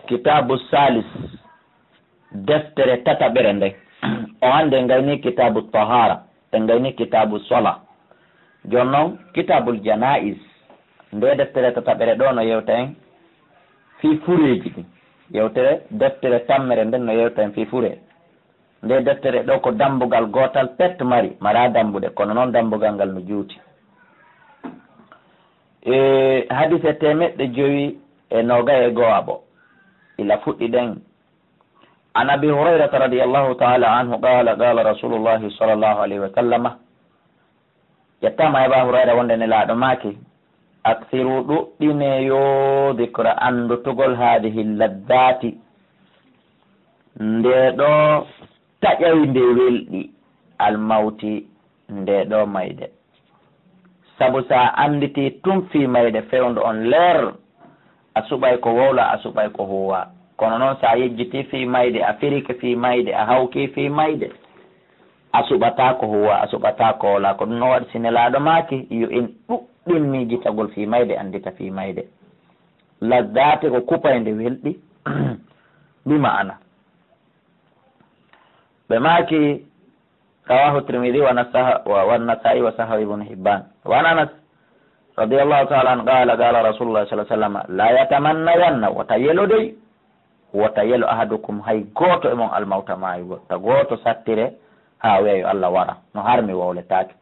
kitabu salis deftere tataɓere nde o hande ngayni kitabu tahara e ngayni kitabu sola. joni noon kitabul janais nde deftere tataɓere ɗo no yewta en fi fureji ɗi yewtere deftere tammere nden no yewta en fi fure. nde deftere ɗo ko dambugal gotal pet mari mara dambuɗe kono noon dambugal ngal no juuti. hadise 591 ila fuɗɗi ɗen. an abi hurairata radiallahu taala anhu qala qala rasulullahi sallllahu alayhi wa sallama ƴettama eba hurayra wonde ne laaɗo maaki aksiru ɗuɗɗineyo dicra andutugol hadihi laddati nde ɗo taƴayde welɗi almawti nde ɗo mayde. sabu sa anditi tum fi mayde fewndo on leer a suɓay ko wowla a suɓay ko huwa. kono noon sa yejjiti fi mayde a firike fi mayde a hawki fi mayde a suɓata ko huwa a suɓata ko wola. ko ɗum no waɗi sine laaɗo maaki yo en ɗuɗɗin mijitagol fi mayde andita fi mayde. laddate ko kupayde welɗi bima ana ɓe maaki rawahu tirmidi wannasai wa sahahu ibnu hibban. wan anas radiallahu taala an qala qala rasulullah sallah sallam la yatamannayanna wota yelo dey wota yelo ahadukum hay goto e mon almawta maayigo ta goto sattire ha weeyo Allah wara no harmi wowletake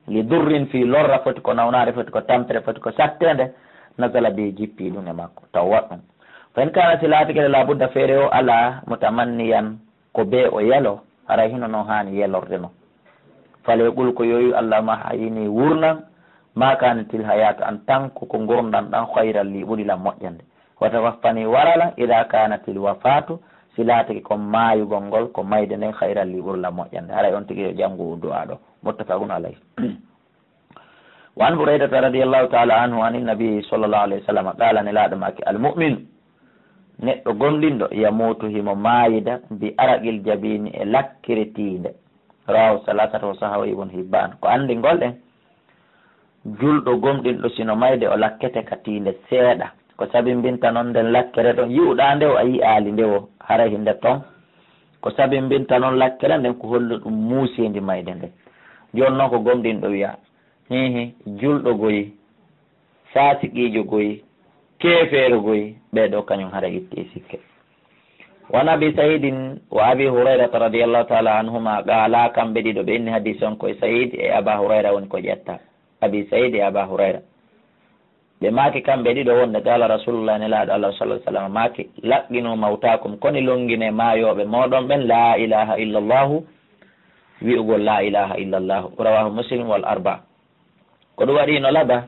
li durrin fi lorra foti ko nawnare foti ko tampere foti ko sattende nasala be jippi ɗum e makko taw waɗɗum fen kana si laatikele labudda feere o ala mutamanniyan ko be o yelo hara hino noon hani yelorde no fale ɓul ko yoyu Allah ma hayini wurnan ma kanatil hayatu an tanko ko gurdan ɗan hayral li ɓuɗila moƴƴande wata waffani warala ida kanatil wafatu si laatiki ko maayugol ngol ko mayde nden hayral li ɓurla moƴƴande haray on tigi yo janngu du'a ɗo muttafaqun alayh. wa an buraydata radiallahu taala anhu an nabi sallllahu alayhi wa sallam qala ne laaɗo maki almuminu neɗɗo gonɗinɗo yamutu himo maayida mbi araqil jabini e lakkire tiinde rawahu salasata o sahawa ibn hibban. ko andi ngol en julɗo gomɗinɗo sino mayde o lakkete ka tiinde seeɗa ko sabi mbinta noon nden lakkere ɗon yiwɗa nde o a yi'aali nde o hara hinde ton ko sabi mbinta noon lakkere nden ko hollu ɗum muusindi mayde nde. joni noon ko gomɗinɗo wiya hihi julɗo goyi fasiqijo goyi keefeero goyi ɓeɗo kañum hara itti sikke. wan abi saidin wa abi hurairata radiallahu taala anhuma qala kamɓe ɗiɗo ɓe inni hadis on koye said e aba hurayra woni ko ƴetta abi said e aba hurayra ɓe maaki kamɓe ɗiɗo wonde qala rasulullah ne laaɗo allah sallah sallam maaki laqqinu mawtakum koni longine maayoɓe moɗon ɓen la ilaha illallahu wi'ugol la ilaha illallahu rawahu muslim wal arba. ko ɗum waɗi no laɓa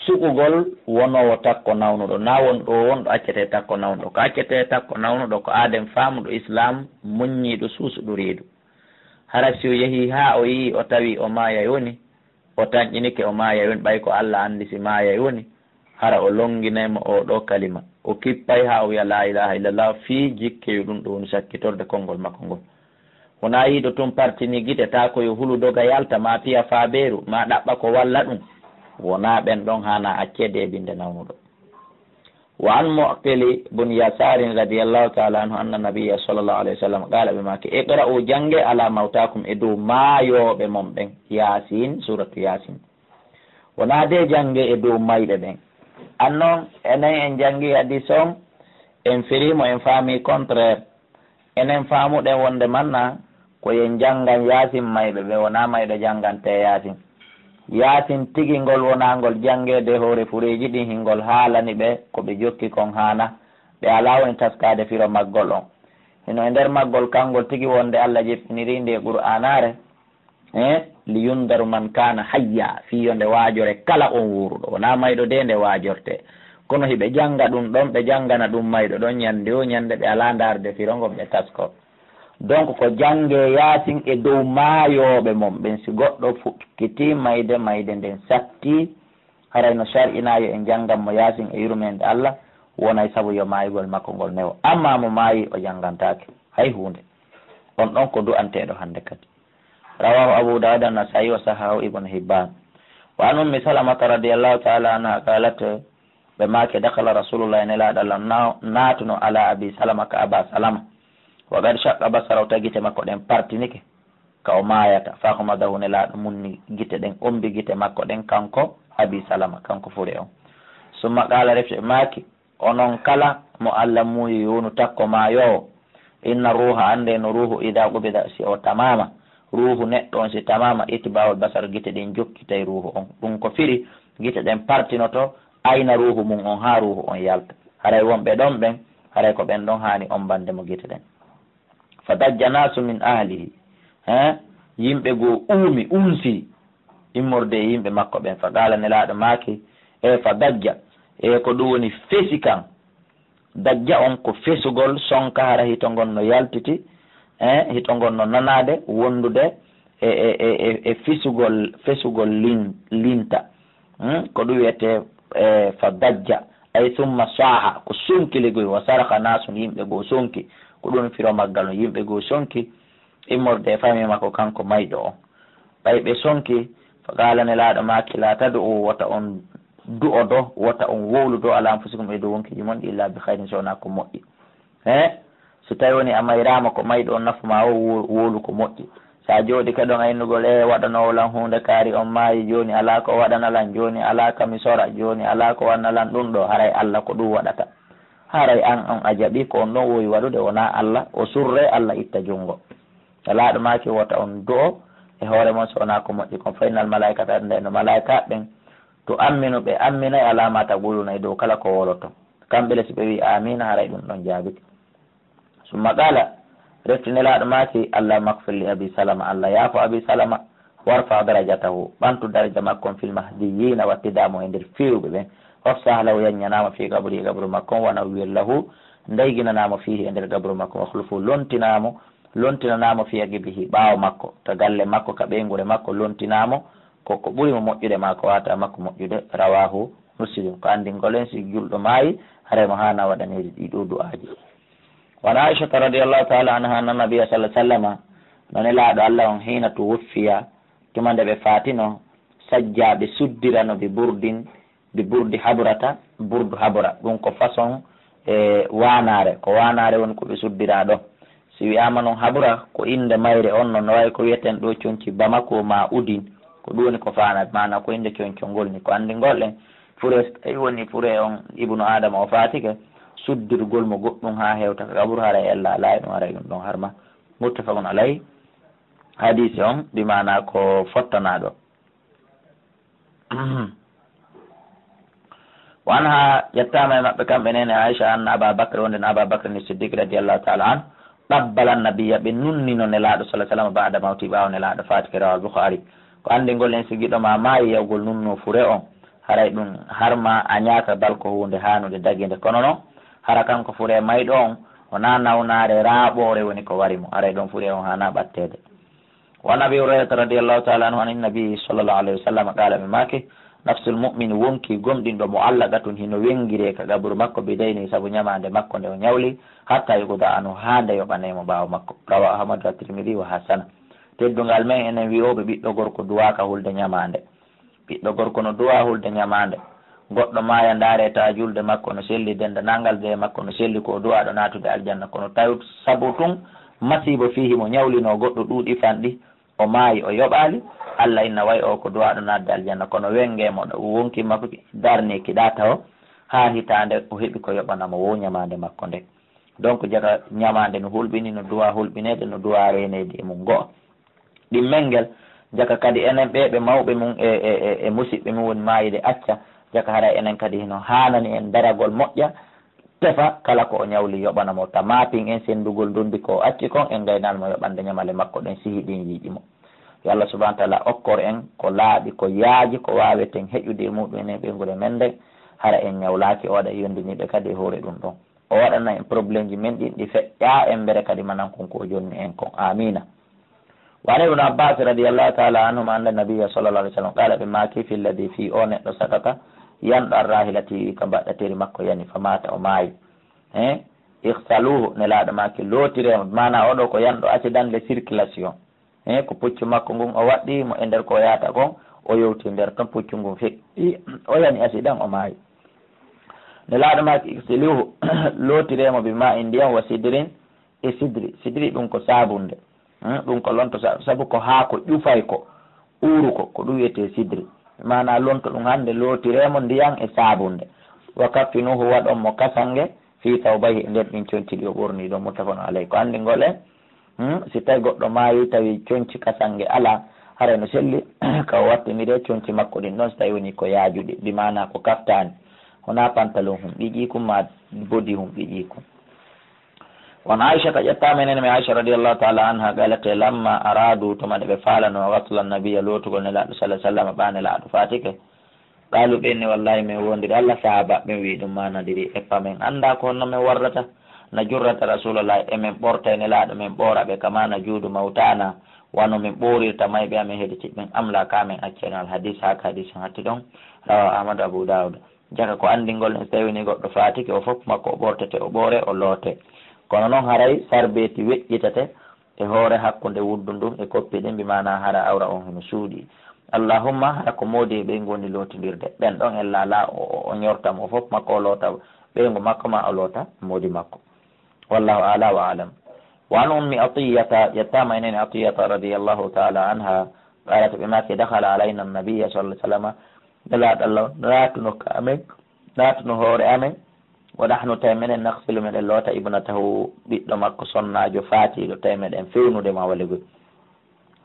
suɓugol wonowo takko nawnuɗo na wonɗo wonɗo accete takko nawnuɗo ko accete takko nawnuɗo ko aaden faamuɗo islam muññiɗo suusuɗo reedu hara si o yeehi ha o yii o tawi o maayay woni o tañƴinike o maayay woni ɓay ko Allah andi si maayay woni hara o longinaymo o ɗo kalima o kippay ha o wiya la ilaha illallah fii jikkeyo ɗum ɗo woni sakkitorde konngol makko ngol. wona yiiɗo tum partini guite ta koye hulu doga yalta ma piya faaberu ma ɗaɓɓa ko walla ɗum wona ɓen ɗon hana accede e binde nawnuɗo. wa an muqili bun yasarin radiallahu taala anhu anna nabiya sallllahu alayhi wa sallam qala ɓe maki iqra'u jange ala mawtakum e dow maayoɓe mon ɓen yasin suratu yasin wona de jange e dow mayɓe ɓen. annoon enen en jangi hadis on en firimo en faami contraire enen faamuɗen wonde manna koyen jangan yasin mayɓe ɓe wona mayɗo jangante yasin. yasin tigi ngol wonangol jangede hoore fureji ɗin hingol haalani ɓe koɓe jokki kon hana ɓe ala woni taskade firo maggol on hino e nder maggol kangol tigi wonde Allah jeptiniri nde qur'anare li yundaru man kana hayya fiyo nde waajore kala on wuruɗo wona mayɗo de nde waajorte kono hiɓe janga ɗum ɗon ɓe jangana ɗum mayɗo ɗon ñande o ñande ɓe ala darde firongon ɓe tasko. donc ko jange yasin e dow maayoɓe mon ɓen si goɗɗo fukkiti mayde nden satti harayno shar'inayo e janganmo yasin e yurmede Allah wonay saabu yo maayigol makko ngol newo amma mo maayi o jangantake hay hunde on ɗon ko du'anteɗo hande kadi. rawahu abu dawud an-nasai wa sahahu ibn hibban. wa an ummi salamata radiallahu taala anha qalat ɓe make dakala rasulullah ene laaɗo allah naatuno ala abi salama ka aba salama wa gad shaqqa basara ta gite makko ɗen partinike ka o mayata fa hamadahu ne laaɗo munni gite ɗen ombi gite makko ɗen kanko abi salama kanko fure on summa qala refte maki onon kala mo allah muyi yonu takko mayowo inna ruha ande no ruhu ida qubida si o tamama ruhu neɗɗo on si tamama itibawol basar gite ɗin jokkitay ruhu on ɗum ko firi gite ɗen partinoto ayna ruhu mum on ha ruhu on yalta haray wonɓe ɗon ɓen haray ko ɓen ɗon hani on bande mo gite ɗen fa dajja nasu min ahlihi yimɓe goo unsi immorde yimɓe makko ɓen fa qala nelaɗo maki fa dajja ko ɗum woni fesi kan dajja on ko fesugol sonka hara hito gonno yaltiti hito gonno nanade wondude e fesugol linta ko ɗum wiyete fa dajja ay summa saha ko sonkiligoy wa saraka nasun yimɓe goo sonki ko ɗum firo maggal no yimɓe goo sonki immorde e fami makko kanko mayɗo on ɓay ɓe sonki fa qala nelaɗo maki la tadu wota on du'o do wota on wowlu do ala anfusikum e dow wonkiji mon illa bi khairin sowna ko moƴƴi so tawi woni a mayrama ko mayɗo on nafuma o wowlu ko moƴƴi sa jooɗi kaɗon aynugol waɗanowolan hunde kaari on maayi joni ala ko waɗanalan joni ala kami sora joni ala ko wannalan ɗum ɗo haray allah ko ɗum waɗata haray an on a jaɓi ko on ɗon wowi waɗude wona allah o surre allah itta jungo alaɗo maki wota on du'o e hoore mon sowna ko moƴƴi kon faynal malaikata nde no malaika ɓen to amminu ɓe amminay alama taquluna e dow kala ko woloto kamɓe le so ɓe wi amina haray ɗum ɗon jaabiti summa qala reftinelaɗo maki allah makfir li abi salama allah yaafo abi salama warfa darajatahu ɓantu daraja makkon fil mahdiyina wattidamo e nder fiwɓe ɓen wafsah lahu yanñanama fi gabri gabru makkon wana wir lahu ndayginanamo fihi e nder gabru makko wahlufu lontinanamo fi agibihi ɓaawo makko to galle makko ka ɓeygure makko lontinamo koko ɓurimo moƴƴude ma ko wata makko moƴƴude rawahu muslim ko andingolen si julɗo maayi haremo hana waɗaneji ɗiɗo du'aji wan aishata radiallahu taala anha anna nabia sallah sallama none laaɗo allah on hina to woffiya tuma nde ɓe fatino sajjaɓe suddirano bi burdi habrata burdu habra ɗum ko façon wanare ko wanare woni ko ɓe suddira ɗo si wiyama noon habra ko inde mayre on noon no wawi ko wiyeten ɗo conci bamako ma udin ko ɗum woni ko fana mana ko inde concongol ni ko andigol ɗen fure tawi woni fure on ibnu adama o fatike suddirgol mo goɗɗum ha hewta kaburu hara e allah alay ɗum aray ɗum ɗon harma muttafaqun alay hadise on ɗi mana ko fottanaɗo wan ha yettama e maɓɓe kamɓe nene aicha anna ababacre wonde no ababacre ni siddiq radiallahu taala an ɗabbala nabiya ɓe nunnino nelaɗo salah sallam bada mawti ɓawo nelaɗo fatike rawal boukhari ko andigol en sigiɗoma maayi yawgol nunno fure on haray ɗum harma a ñaaka balko hunde hanude daginde kono noon hara kanko fure mayɗo on wona nawnare raaɓore woni ko warimo haray ɗon fure on hana ɓattede wa nabi hurairata radiallahu taala anhu an nabi sallllahu alayhi wa sallam qala ɓe make nafsul mu'min wonki gomɗinɗo mo allah gatun hino wengire ka gaburu makko bidayni saabu ñamande makko nde o ñawli hatta yugoda anu ha nde yoɓanemo ɓawo makko rawa ahmadou at-tirmidhi wa hasana teddugal men enen wiyoɓe ɓiɗɗo gorko duwaka hulde ñamande ɓiɗɗo gorko no duwa hulde ñamande goɗɗo maya ndaare ta julde makko no selli dendanangal de makko no selli ko duwaɗo natude aljanna kono tawi saabu tun masibo fihi mo ñawlino goɗɗo ɗuuɗi fanɗi o maayi o yoɓali allah inna way o ko duwaɗo nadde aljanna kono wengemo ɗo wonki makko darni kiɗata o ha hitande o heeɓi ko yoɓanamo wo ñamande makko nde donc jaga ñamande no hulɓini no duwa hulɓinede no duwa renede mum go'o ɗimmel jaka kadi enen ɓeɓe mawɓe mum e musidɓe mum woni mayide acca jaka hara enen kadi no hanani en daragol moƴƴa tefa kala ko o ñawli yoɓanamo ta mapin en sendugol dondi ko acci kon en gaynanmo yoɓande ñamale makko ɗen sihi ɗin yiiƴimo yo Allah subahana taala okkor en ko laaɓi ko yaaji ko waweten heƴude e muɗum enen ɓeygure men nde hara en ñawlaki o waɗa yondiniɓe kadi e hoore ɗum ɗon o waɗana en probléme ji men ɗin ɗi feƴƴa en mbere kadi manan kon ko jonni en kon amina وعن ابن عباس رضي الله تعالى عنهما أن النبي صلى الله عليه وسلم قال بما في الذي في أون سكت ينطى الراحلة كبأتير مكة يعني فمات وماي اغسلوه نلاد ماكي لوتير مانا أودو كو ينطى أتدان لسيركلاسيون ko puccu makko ngun o waɗɗi mo e nder ko yata kon o yewti nder ton puccu ngun feƴƴi o yani accident o maayi nelaɗo maki iksilihu lootiremo bi ma in ndiyam wa sidrin e sidri ɗum ko sabunde ɗum ko lonto sabu ko haako ƴufay ko uru ko ɗum wiyete sidri mana lonto ɗum hande lootiremo ndiyam e sabunde wa kaffinuhu waɗon mo kasange fi tawbayhi e nder ɗin conciɗi o ɓorni ɗon muttafaqun alayhi ko andi ngole si tawi goɗɗo maayi tawi conci kasange ala hara no selli ka wattinire conci makko ɗin ɗon so tawi woni ko yaajuɗi ɗi mana ko kaftani wona pantalon hum ɗiƴikum ma bodi hum ɗiƴikum. won aicha ka ƴettama enen mi aicha radiallahu taala anha galate lamma aradu tuma ɗe ɓe falano wasla nabiya lotugol nelaɗo sallah sallam ɓa nelaɗo fatike qalu ɓenni wallahi min wondiri allah sahaba ɓen wi ɗum manadiri eppa men anda ko honno min warrata na jurrata rasulallah emin ɓorta e nelaɗo min ɓoraɓe kamana juudu mawtana wano min ɓorirta mayɓe amin heɗiti ɓen amla kamin accenal hadis haka hadis hatti ɗon rawa ahmadou abou daouda jaka ko andingol en so tawini goɗɗo fatike o fof makko o ɓortete o ɓoore o loote kono noon haray sarbeti weƴƴitate e hoore hakkude wuddu ndun e koppi ɗin mbimana hara awra on hino suuɗi allahumma hara ko moodi ɓey gondi lootidirde ɓen ɗon en laala o ñortamo o fof makko o loota ɓeygo makko ma o loota moodi makko wallahu ala wa alam. wa an ummi atiyata ƴettama enen atiyata radiallahu taala anha qalat ɓe maki dakhala alayna annabiya sallah sallama nelaɗo allah naatuno ka amen naatuno hoore amen wa nahnu tawi menen naksilu meɗen loota ibnatahu ɓiɗɗo makko sonnajo faatiɗo tawi meɗen fewnude ma waligoy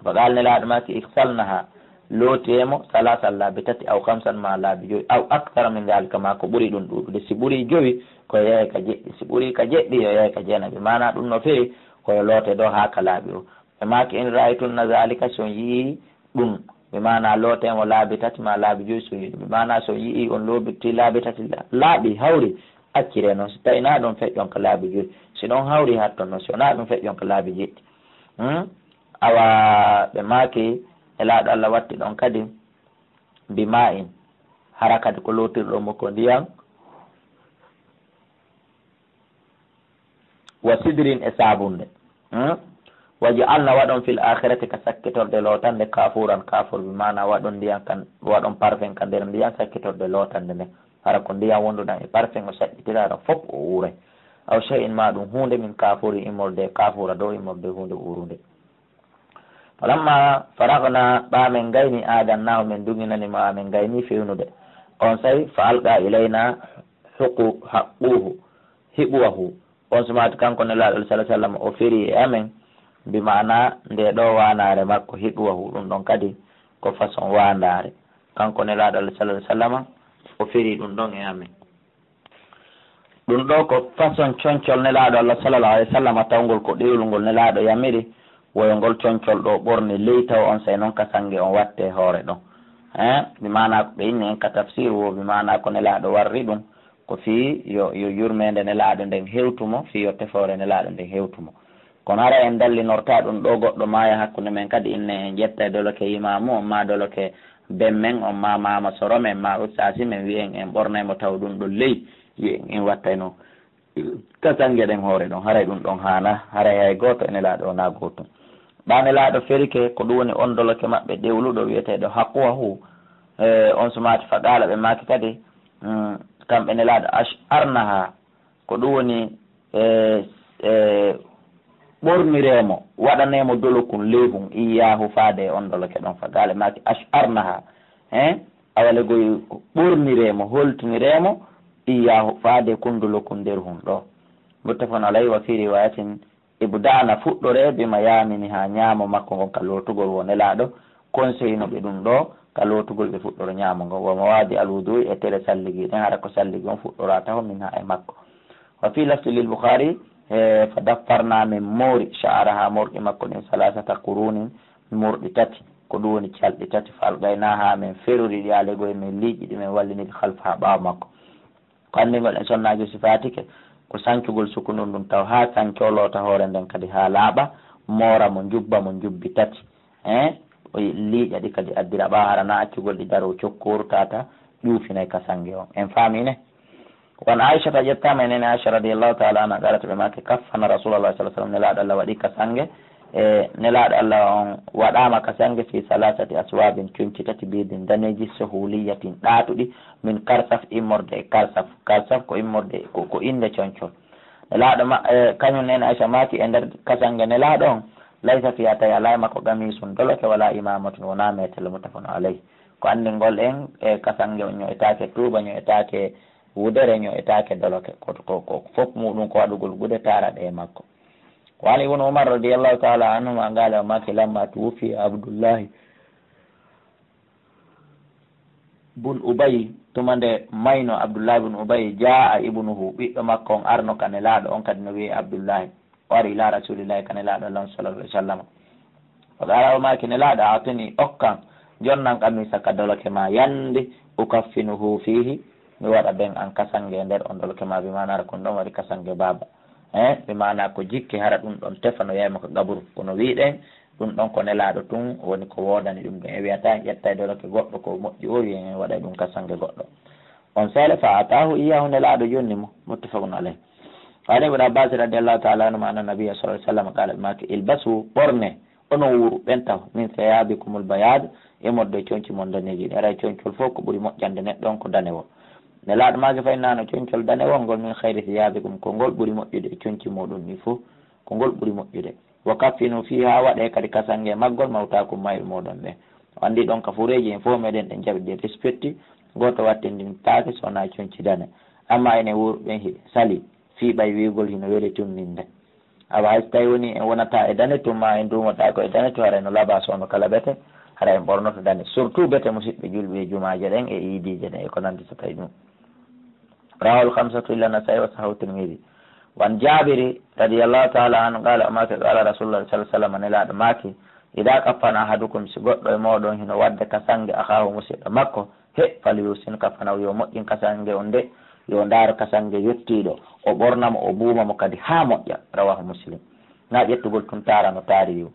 fa qal nelaɗo maki ihsalnaha lootiyemo salasan laabi tati aw kamsan ma laabi joyi aw actara min dalika ma ko ɓuuri ɗum ɗuɗude si ɓuuri joyi koye yeey ka jeɗɗi si ɓuuri ka jeɗɗi yo yeey ka jeenaɓi mana ɗum no fewi koye loote ɗo ha ka laaɓi o ɓe maki in raytunna zalika son yii ɗum ɓe mana lootemo laabi tati ma laabi joyi so yiɗum ɓe mana so yii on loobitti laabi tati laaɓi hawri accire noon so tawi na ɗum feƴƴon ko laabi joyi si ɗon hawri hatton noon si wona ɗum feƴƴon ko laabi jeɗɗi awa ɓe maki e laaɗo allah watti ɗon kadi mbima in hara kadi ko lootirɗo mo ko ndiyam wa sidrin e sabunde waji alna waɗon fil akhirati ka sakkitorde lootande kafuran kafur mbimana waɗon ndiyam kan waɗon parfum ka nder ndiyam sakkitorde lootande nde hara ko ndiyam wonduɗan e parfum o saɗɗitiraɗo fof o uuray aw shay'in ma ɗum hunde min kafuri immorde kafura dow immorde hunde urunde falamma faragna ɓamen gayni adannahu min duginanima amen gayni fewnude on say fa alqa ilayna haqquhu hiɓuwahu on sumati kanko nelaɗo salah sallam o feri e amen mbimana nde ɗo wanare makko hiɓuwahu ɗum ɗon kadi ko façon wandare kanko nelaɗo allah salah sallama o feri ɗum ɗon e amen ɗum ɗo ko façon concol nelaɗo allah sallallah alayhi wa sallam tawgol ko ɗewlugol nelaɗo yamiri woyongol concol ɗo ɓorni ley taw on say noon ka sangue on watte hoore ɗon mi mana ko ɓe inni en ka tafsir wo mi mana ko nelaɗo warri ɗum ko fi yo yurmede nelaɗo nden hewtumo fi yo tefore nelaɗo nden hewtumo kono ara en dallinorta ɗum ɗo goɗɗo maya hakkude men kadi inne en ƴetta doloke imamu on ma doloke ben men on ma mama soro men ma ustasi men wiyen en ɓornaymo taw ɗum ɗo ley wiyen en wattay noon ka sangue ɗen hoore ɗon haray ɗum ɗon hana haray hay goto e nelaɗo o na gotum ɓanelaɗo ferike ko ɗum woni on doloke maɓɓe ɗewluɗo wiyeteɗo haqquhu on sumati faqala ɓe maki kadi kamɓe nelaɗo arnaha ko ɗum woni ɓorniremo waɗanemo dolokun leyhum iyahu faade on doloke ɗon faqala maki arnaha awale goy ɓorniremo holtiniremo iyahu faade kundolokun nder hun ɗo muttafaqun alayhi wa fi riwayatin ibdana fuɗɗore bima yamini ha ñaamo makko ngon ka lootugol wo nelaɗo conseil no ɓe ɗum ɗo ka lootugol ɓe fuɗɗoro ñaamo ngon wo mawadi alwudu e tere salligi ɗen haɗa ko salligi on fuɗɗora taw min ha e makko wa fi lafti lil boukhari fa daffarna min moori sha'ara ha morɗi makko ɗin salasata qurunin morɗi tati ko ɗum woni calɗi tati fa algayna ha min ferori yaalego e min liiƴi ɗi min wallinidi halfa ha ɓaawa makko ko anndingol en sonnaji sifatike ko sancugol sukunun ɗum taw ha sanke o loota hoore nden kadi ha laaɓa moora mo jubba mo jubbi tati o liiƴa ɗi kadi addira ɓa harana accugol ɗi daro cokkoru tata ƴuufinay ka sangue o en faamine won aichata ƴettama enene aicha radiallahu taala anha garata ɓe make kaffana rasulallah sah sallam nelaɗo allah waɗi ka sangue nelaɗo Allah on waɗama ka sangue fi salasati aswabin cuñci tati bidin daneji sahuliyatin ɗaatuɗi min karsaf immorde e karsaf ko immorde ko inde concol nelaɗo kañum nene Aicha maki e nder kasangue nelaɗo on laysa fiya tawi alay makko gamisun doloke wala imamatun wona metele mutafano alayhi ko anndingol en e kasangue o ñoyetake tuuba ñoyetake wudere ñoyetake doloke ko fof muɗum ko waɗugol gude taraɗe e makko wani ibnu Umar radiallahu taala anhuma ngala maki lamma tuwufi Abdullahi bun Ubay tuma nde mayno Abdullahi bun Ubay jaa ibnuhu ɓiɗɗo makko on arno ka nelaɗo on kadi no wiye Abdullahi wari ila rasulillahi ka nelaɗo Allah sallallahu alaihi wasallam o gara o maki nelaɗo atini okkan jonnan kamisa ka doloke ma yande ukaffinuhu fihi mi waɗa ben an kasangue nder on doloke ma bimanara kon ɗon waɗi kasangue baba ɓe mana ko jikke hara ɗum ɗon tefa no yeyma ko gaburu kono wiɗen ɗum ɗon ko nelaɗo tun woni ko wodani ɗum ɗon e wiyata ƴetta doloke goɗɗo ko moƴƴi o wiyen en waɗay ɗum kasangue goɗɗo on sele fa atahu iyahu nelaɗo jonni mo muttafaqun alayh wani ibn Abbas radiallahu taala anhuma anna nabiyya sallallahu alaihi wasallam qala maki ilbasu ɓorne onon wuro ɓen taw min sayabikumul bayad e modde coñci mon daneji ɗi aray coñcol fof ko ɓuuri moƴƴande neɗɗo on ko danewol nelaɗo mage fay nano coñcol danewol ngol min hayri siyabikum ko ngol ɓuuri moƴƴude e coñci moɗon ni fof ko ngol ɓuuri moƴƴude wa kaffinu fiha waɗe kadi kasangue maggol mawtakum mayɓe moɗon ɓe andi ɗon ka fureji en fof meɗen ɗe jaɓi ɗe respecti goto wattindin taake sowona coñci dane amma ene wurɓen hiɗe sali fiiɓay wigol hino weeli tunninde awa hay so tawi woni en wonata e dane tumma en dumata ko e dane to haray no laaba sowno kala bete haɗa en ɓornoto dane surtout bete musidɓe julɓe e jumaje ɗen e iidije ɗen e ko nandi so tawi ɗum rawal khamsatu illa nasai wa sahahu tirmidi wan jabiri radiallahu taala anu qala maki qala rasulullah sallah sallam nelaɗo maki ida kaffana ahadukum si goɗɗo e moɗon hino wadde kasangue akahu musidɗo makko he falyusin kafanaw yo moƴƴin kasangue on nde yo ndaaro kasangue yettiɗo o ɓornamo o buumamo kadi ha moƴƴa rawahu muslim na ƴettugol tun tarano taari yu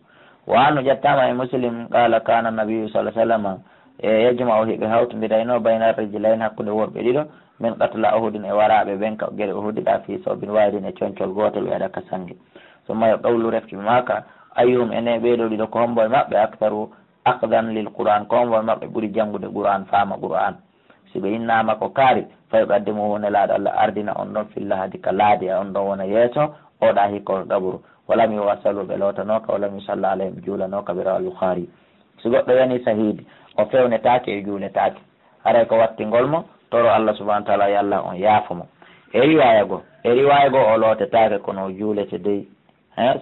wano ƴettama e muslim qala kana nabiyu sallah sallam e yejjuma o hiɓe hawtodirayno bayna rijilayn hakkude worɓe ɗiɗo min qatla ohudin e waraɓe ɓen ka gueɗe ohudiɗa fi sobin wayrin e coñcol gotel wiyaɗa kasangue summa yo qawlu refki maka ayyuhum ene ɓeeɗo ɗiɗo ko hombo e maɓɓe aktaru aqdan lil qur'an ko hombo e maɓɓe ɓuuri janggude qur'an faama qur'an si ɓe innama ko kaari fawi ɓadde mo wone laaɗo Allah ardina on ɗon filla haadi ka laadi e on ɗon wona yeeso oɗa hikko gaburu walam yuwasalu ɓe lotanoka walam yusalla alayhim juulanoka ɓe rawa Bukhari si goɗɗo yani sahidi o fewnetake e juuletake haray ko wattingol mo toro Allah subahana taala yallah on yaafomo e riwaya go o lootetake kono juulete dey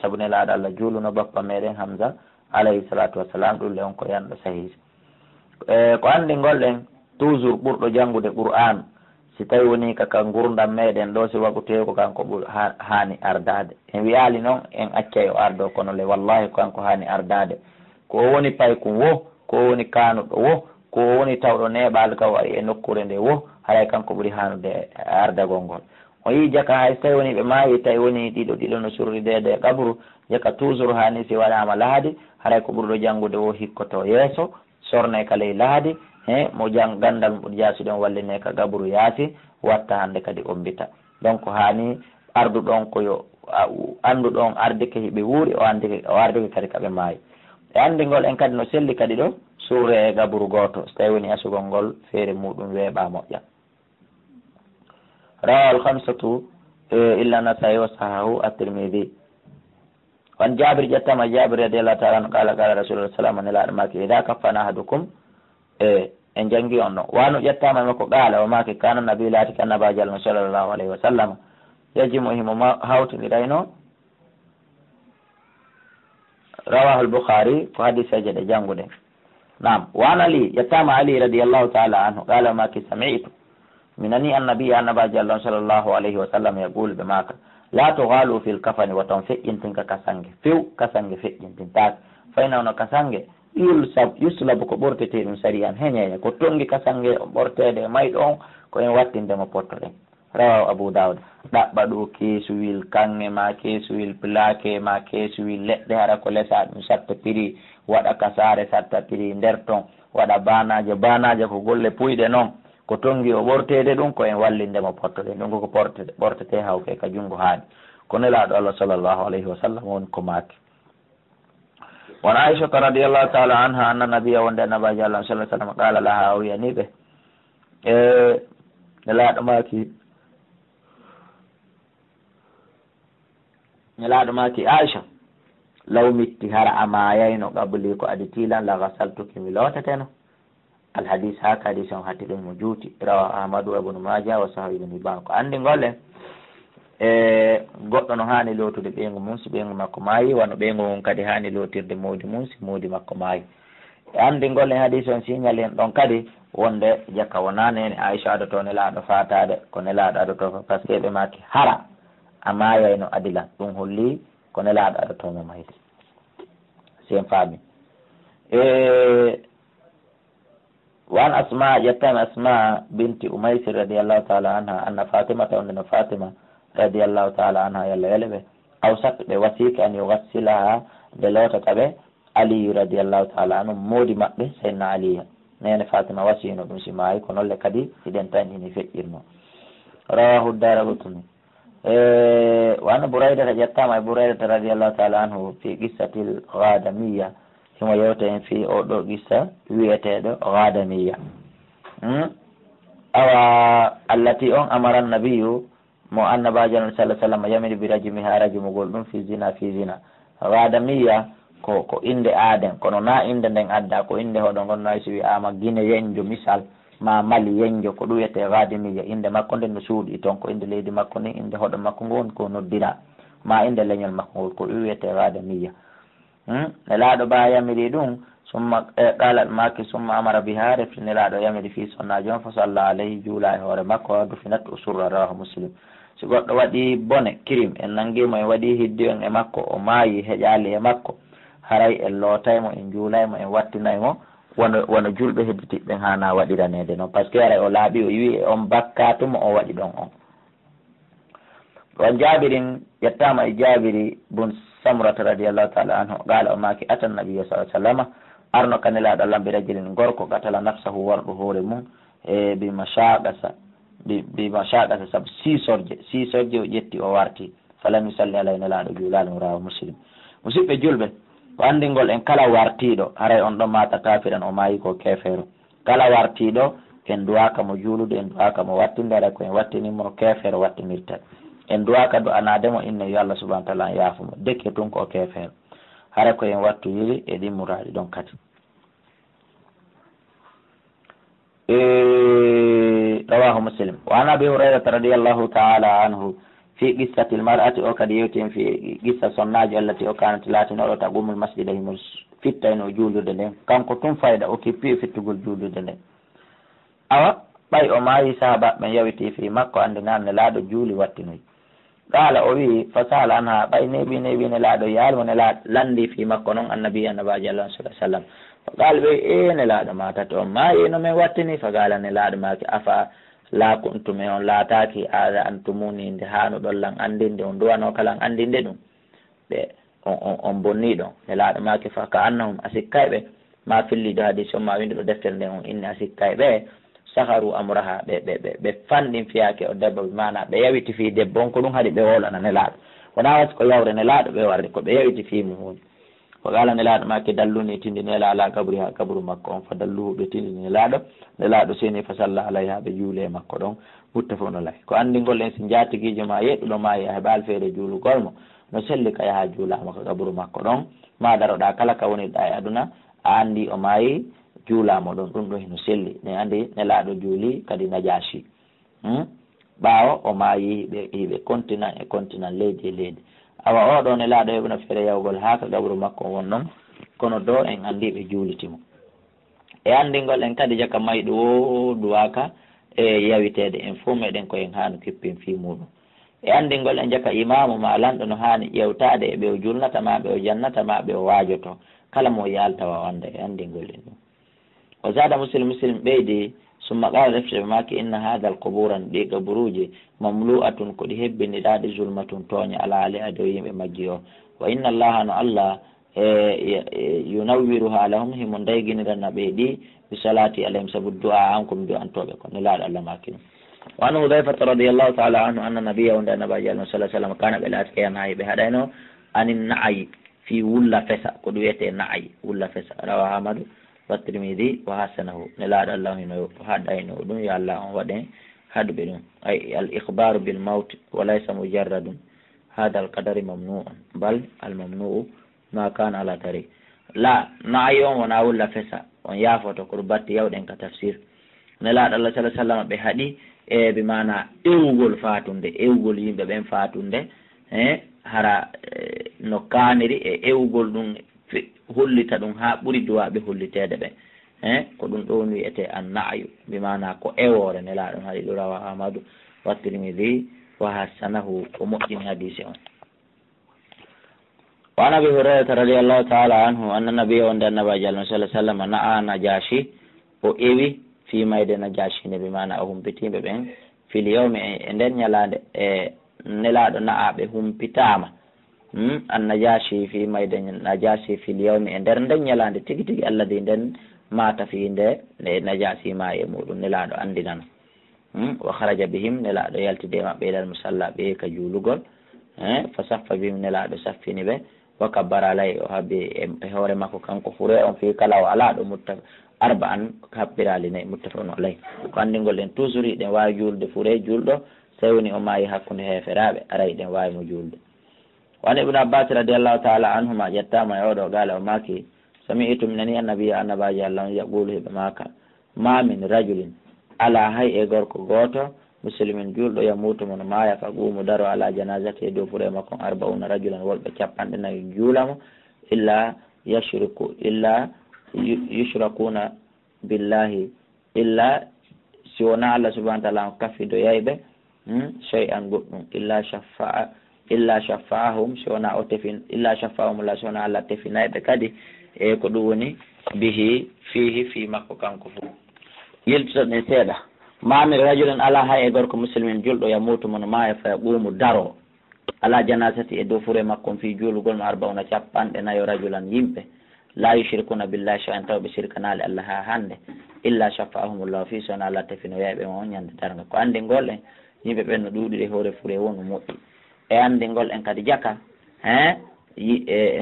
saabu ne laaɗo Allah juuluno bappa meɗen Hamza alayhi salatu wassalam ɗum le on ko yanɗo sahiji ko anndingol ɗen toujours ɓurɗo janngude qur'an si tawi woni kaka gurdam meɗen ɗo si waɗuteko kanko hani ardade en wiyali noon en accay o ardo kono le wallahi kanko hani ardade ko woni paykum wo ko woni kanuɗo wo ko woni tawɗo neɓal ka wari e nokkure nde wo haray kanko ɓuuri hanude ardagol ngol o yi jaka hay so tawi woni ɓe maayi tawi woni ɗiɗo no surridede e kabru jaka toujours hani si waɗama laadi haray ko ɓurɗo janngude wo hikkoto yeeso sorne ka ley laadi mo gandal mo jaasuɗen walline ka gabru yaasi watta hande kadi ombita donc hani arduɗon koyo anduɗon ardike hiɓe wuuri o ardike kadi kaɓe maayi e andigol en kadi no selli kadi ɗo suure e gabru goto so tawi woni asugol ngol feere muɗum weeɓa moƴƴa rawal khamsatu illa nasai wa sahahu at-tirmidhi wan jabir ƴettama jabir radiallahu taala anhu qala qala rasulullah sallam nelaɗo maki ida kaffana ahadukum en jangi on ɗon wano ƴettama e makko qaala o maki kana nabi laati ka annabaji Allah sallllahu alayhi wa sallam yejimo himo hawtodirayno rawahu al-Bukhari ko hadiseje ɗe janngude nam wan ali ƴettama ali radiallahu taala anhu qala o maki sami'tu minani annabiya annabaji Allah sallllahu alayhi wa sallam yaqul ɓe maka la tughalu fil kafani waton feƴƴintinka kasangue few kasangue feƴƴintintaka faynawno kasangue yuslabu ko ɓortete ɗum sari an heñeñe ko tongi kasangue ɓortede mayɗo on ko en wattindemo potto ɗen rawahu Abu Dawud ɗaɓɓa ɗo keesuwil kange ma keesuwil plaque ma keesuwil leɗɗe hara ko lesa ɗum satta piri waɗa kasare satta piri nder ton waɗa banaje ko golle puyɗe noon ko tongi o ɓortede ɗum ko en wallindemo potto ɗen ɗum koko ɓortete hawke ka junngo haani ko nelaɗo Allah sallllahu alayhi wa sallam woni ko maaki وعن عائشة رضي الله تعالى عنها أن النبي وندنا نبي الله صلى الله عليه وسلم قال لها ويعني به نلا ماكي عائشة لو مت هر أمايين قبلي كأدتيلا لغسلتك ملوتتنا الحديث هكا حديث حتى الموجود رواه أحمد وابن ماجه وصحيح ابن حبان عندي نقول goɗɗo no hani lotude ɓeygu mum si ɓeygu makko maayi wano ɓeygu mum kadi hani lotirde mawdi mum si mawdi makko maayi e andi gollen hadis on signal en ɗon kadi wonde jakka wona nene Aicha adoto nelaɗo fatade ko nelaɗo adoto ko par ce que ɓe maki hara a mayayno adila ɗum holli ko nelaɗo adotomo mayde sen faami وعن أسماء يتم أسماء بنت أميس رضي الله تعالى عنها أن فاطمة وأن فاطمة رضي الله تعالى عنها يلا يلبه أوصت بوسيك أن يغسلها بلوتة به علي رضي الله تعالى عنه مودي مقبه سيدنا علي نين فاطمة وسينو بمشي معي كنول لكدي إذن تنهي فكرنا رواه الدار قطني وعن بريدة يتم بريدة رضي الله تعالى عنه في قصة الغادمية ثم يوتين في أوضو قصة ويتيد غادمية أو التي أمر النبي mo annabajo sallallahu alaihi wasallam yamiri bi rajmiha rajmugol ɗum fi zina gadamiya ko inde aaden kono na inde nden adda ko inde hoɗo gonno si wi'ama guine yenjo misal ma mali yenjo ko ɗum wiyete gadamiya inde makko nden no suuɗi toon ko inde leydi makko ni inde hoɗo makko ngon ko noddira ma inde leñol makko ngol ko ɗum wiyete gadamiya nelaɗo ba yamiri ɗum summa qalat maki summa amara biha refti nelaɗo yamiri fi sonnaji on fa sallallahu alayhi juula e hoore makko waddu finat usurra rawahu muslim si goɗɗo waɗi bone kirim en nangimo en waɗi hiddi on e makko o maayi heƴali e makko haray en lootaymo en juulaymo en wattinaymo wono julɓe hedditiɓɓen hana waɗiranede noon par ce que aray o laaɓi o wi e on bakkatumo o waɗi ɗon on on jabirin yettama e jabiri bun samrata radiallahu taala anhu qala o maki atan nabiyya sallallahu alaihi wasallam arno kanelaɗo allah mbi rajulin gorko qatala nafsahu warɗo hoore mum e bi mashaqasa saabu sisorje o ƴetti o warti falam yusalli alayhi nelaɗo juulani rawa muslim musidɓe julɓe ko andingol en kala wartiɗo haray on ɗon mata kafiran o maayi ko kefeero kala wartiɗo en duwaka mo juulude en duwaka mo wattinde haray ko en wattinimo kefeero wattinirta en duwaka do anademo inne yo Allah subhanahu wa ta'ala yaafumo dekke tun ko kefeero haray ko en wattu yiri e ɗimmuraɗi ɗon kadi رواه مسلم وعن أبي هريرة رضي الله تعالى عنه في قصة المرأة وقد يتم في قصة صناج التي كانت لا تنور تقوم المسجد في التين وجود دلين كان كتم فايدة وكيفي في تقول جود دلين أو باي أماي صحابة من يوتي في مكة عندنا نلاد جولي واتنوي قال أوي فسأل عنها باي نبي نلاد يال ونلاد لندي في مكة نون النبي صلى الله عليه وسلم فقال بي إيه نلاد ما تتوم ما إنو من واتني فقال نلاد ما أفا لا كنتم on laataaki aada antumuni nde haanu ɗon lan anndinde on duwano kalan anndinde ɗum ɓe on bonni ɗon ne laaɗo maake fa ka annahum a sikkay ɓe ma fillido hadis on ma winde ɗo deftere nde on inni a sikkay ɓe saharu amraha ɓe fanɗin fiyaake o debbo mana ɓe yawiti fi debbo on ko ɗum haɗi ɓe wolana ne laaɗo wona wati ko yawre ne laaɗo ɓe warde ko ɓe yawiti fi mum woni ko gala ne laaɗo maake dalluni tindi ne laala kabri ha kabru makko on fa dalluhu ɓe tindi ne laaɗo seni fa salla alayhi ha ɓe juule makko ɗon hutta fof no lay ko anndingol en si jatigijo ma yeɗɗuɗo ma yaha heɓal feere juulugol mo no selli ka yaha juulama ko kabru makko ɗon ma daroɗa kala ka woniɗa e aduna a andi o maayi juulamo ɗon ɗum ɗo heno selli ne andi ne laaɗo juuli kadi najashi ɓaawo o maayi hiɓe continent leydi awa oɗo ne laaɗo heɓno feere yawgol ha ka kabru makko won noon kono do en andi ɓe juulitimo e anndingol en kadi jaka mayɗo woduwaka e yawitede en fof meɗen koyen haano kippin fi muɗum e anndingol en jaka imamu ma lanɗo no haani ƴewtade e ɓe o julnata ma ɓe o jannata ma ɓe o waajoto kala mo yaltawa wanda e anndingol en ɗum o zada muslim ɓeydi summa qala deftere maki inna hada al quburan ɗi gaburuji mamlu'atun ko ɗi hebbiniɗaɗi zulmatun tooña ala ali a dow yimɓe majji o wa inna allaha no allah yunawwiruha lahum himo dayginiranna ɓe ɗi bi salati alayhim sabu du'a an kom du'antoɓe ko ne laaɗo allah maki ɗum wa an hudayfata radiallahu taala anhu anna nabiya wonde annabaji alih sallah sallam kana ɓe laati keyanayi ɓe haɗayno anin na'ayi في ولا فسا كدويته نعي ولا فسا رواه أحمد والترمذي وحسنه نلا الله إنه هذا إنه دون يا الله ودين هذا بدون أي الإخبار بالموت وليس مجرد هذا القدر ممنوع بل الممنوع ما كان على طريق لا نعي ونا ولا فسا ويافوت قربات يودين كتفسير نلا الله صلى الله عليه وسلم بهدي بمعنى ewugol fatunde ewugol yimɓe ɓen fatunde hara no kaniri ewugol ɗum hollita ɗum ha ɓuuri duwaɓe hollitede ɓe ko ɗum ɗon wiyete an na'yu bimana ko ewore nelaɗum haɗi ɗo rawa amadou wa tirmidi wa hassanahu ko moƴƴini hadise on wa an abi hurairata radiallahu taala anhu anna nabiya wonde annabaji allah sallah sallam na'a najashi o ewi fi mayde najashi ne bimana o humpitiɓe ɓen fil yawmi e nder ñalade nelaɗo na'aɓe humpitama an najashi fi mayde najashi fil yawmi e nder nden ñalade tigui tigui alladi nden mata fi nde najasi ma e muɗum nelaɗo andinana wa kharaja bihim nelaɗo yaltide mabɓe ilal musalla ɓe ka juulugol fa saffa bihim nelaɗo saffini ɓe wa kabbara alay o habbi e hoore makko kanko fure on fi kala o ala ɗo mutta arba an haɓɓirali nayyi muttafaqun alay ko andigol en toujours ɗen wawi julde fure julɗo so woni o maayi hakkude heferaɓe aray ɗen wawi mo julde wan ibnu abbas radiallahu taala anhuma ƴettama e oɗo gaala o maki sami'tu mi nani annabiya annabaji allah yaqulu heɓe maka ma min rajulin ala hay e gorko goto muslimin julɗo yamutu mono maaya fa ɓuumu daro ala janazati e dow fure makko arbauna rajulan wolɓe capanɗe nayyi juulamo illa yushrakuna billahi illa si wona allah subahana taala on kafido yayɓe chey an goɗɗum illa shafaahum si wona o tefin illa shafaahum la si wona allah tefinayɓe kadi e ko ɗum woni bihi fihi fi makko kanko fo yeltitoɗen seeɗa mami rajulen ala hay e gorko muslimin julɗo yamutu mono maaya fa ɓuumu daro ala janasati e dow fure makko fi juulugol mo arbauna capanɗe nayo rajulan yimɓe la yushrikuna billahi shay'an tawɓe sirkanali allah ha hande illa shafaahumullahu fi sona allah tefino yayɓe mo ñande darga ko andingol en yimɓe ɓen no ɗuuɗiri hoore fure wonu moƴƴi e andingol en kadi jaka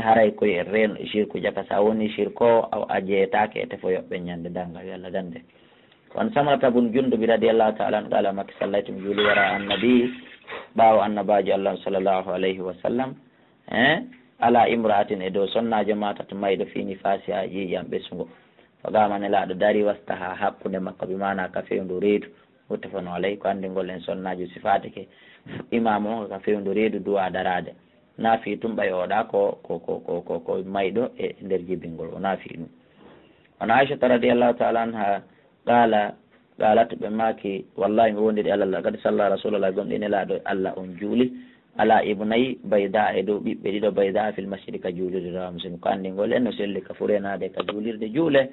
haray koye reno shirku jaka sa woni shirko a jeeyetake e tefo yoɓɓe ñande darga yo allah dande wan samrata bun jundubi radiallahu taala an qala makki sallaytum juuli wara annabi ɓaawo annabaji allah sallllahu alayhi wa sallam ala imra'atin e dow sonnajo matata mayɗo fini fasi ha ƴiƴam ɓessugo fagama nelaɗo dari wasta ha hakkude makko bi mana ka fewndu reedu muttafaqun alayhi ko andigol en sonnajo sifatike imam o ka fewndu reedu duwa darade naafi tum ɓay oɗa ko mayɗo e nder jibingol o naafi ɗum ono aishata radiallahu taala anha qalat ɓe maki wallahi mi wondiri allah kadi sallah rasulullah gonɗi nelaɗo allah on juuli ala ibnayi bayda e dow ɓiɓɓe ɗiɗo bayda fil masjidi ka juulirde rawa muslim ko andigol en no selli ka furenade ka juulirde juule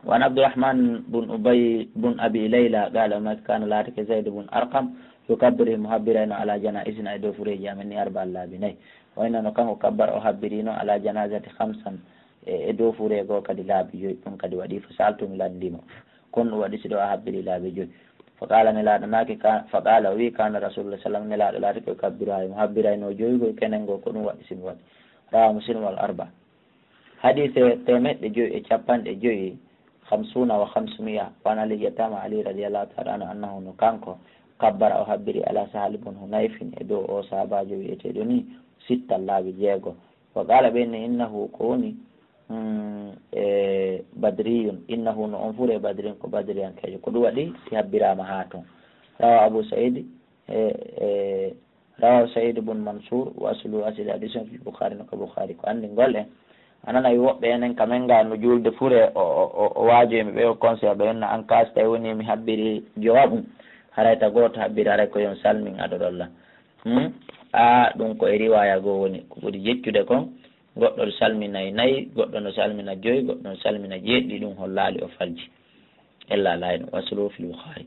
wan abdourahman bun ubay bun abi layla qala maki kana laatake zayd bun arqam yukabbiri mo habbirayno ala janaisina e dow fureji amen ni arba allabi nayyi waynano kanko kabbar o habbirino ala janazati hamsan e dow fure goo kadi laabi joyyi ɗum kadi waɗi fo saltumi landimo kon ɗum waɗi siɗo a habbiri laabi joyyi fa qala nelaɗo naki fa qala o wi kana rasulullah sallam nelaɗo laati koye kabbirayi mo habbirayno joyygol kenen go ko ɗum waɗi simi waɗi rawa muslim wal arba hadise temeɗɗe joyyi e capanɗe joyyi 50 wa 500 wan ali yettama ali radiallahu taala anu annahu no kanko kabbara o habbiri ala sahali bun hunayfin e dow o sahabajo wiyeteɗo ni sittal laabi jeego wa qala ɓenne innahu ko woni badriyun innahu no on fure badrin ko badriyankejo ko ɗum waɗi si habbirama ha toon rawa abou saïd rawa saïd bun mansour wa aslu asili addition fi boukhari no ko boukhari ko andi ngol en ananayi woɓɓe enen kamen ga no julde fure o waajoyimi ɓe o conseil ɓe enna en cas tawi woni mi habbiri jowaɓum harayta goto habbiri haray ko yon salmin aɗoɗolla ɗum ko e riwaya goo woni ko ɓuri jeccude kon goɗɗo salminayi nayyi goɗɗo no salmina joyyi goɗɗo no salmina jeeɗiɗi ɗum hollali o falji ella layno waslu fil boukhari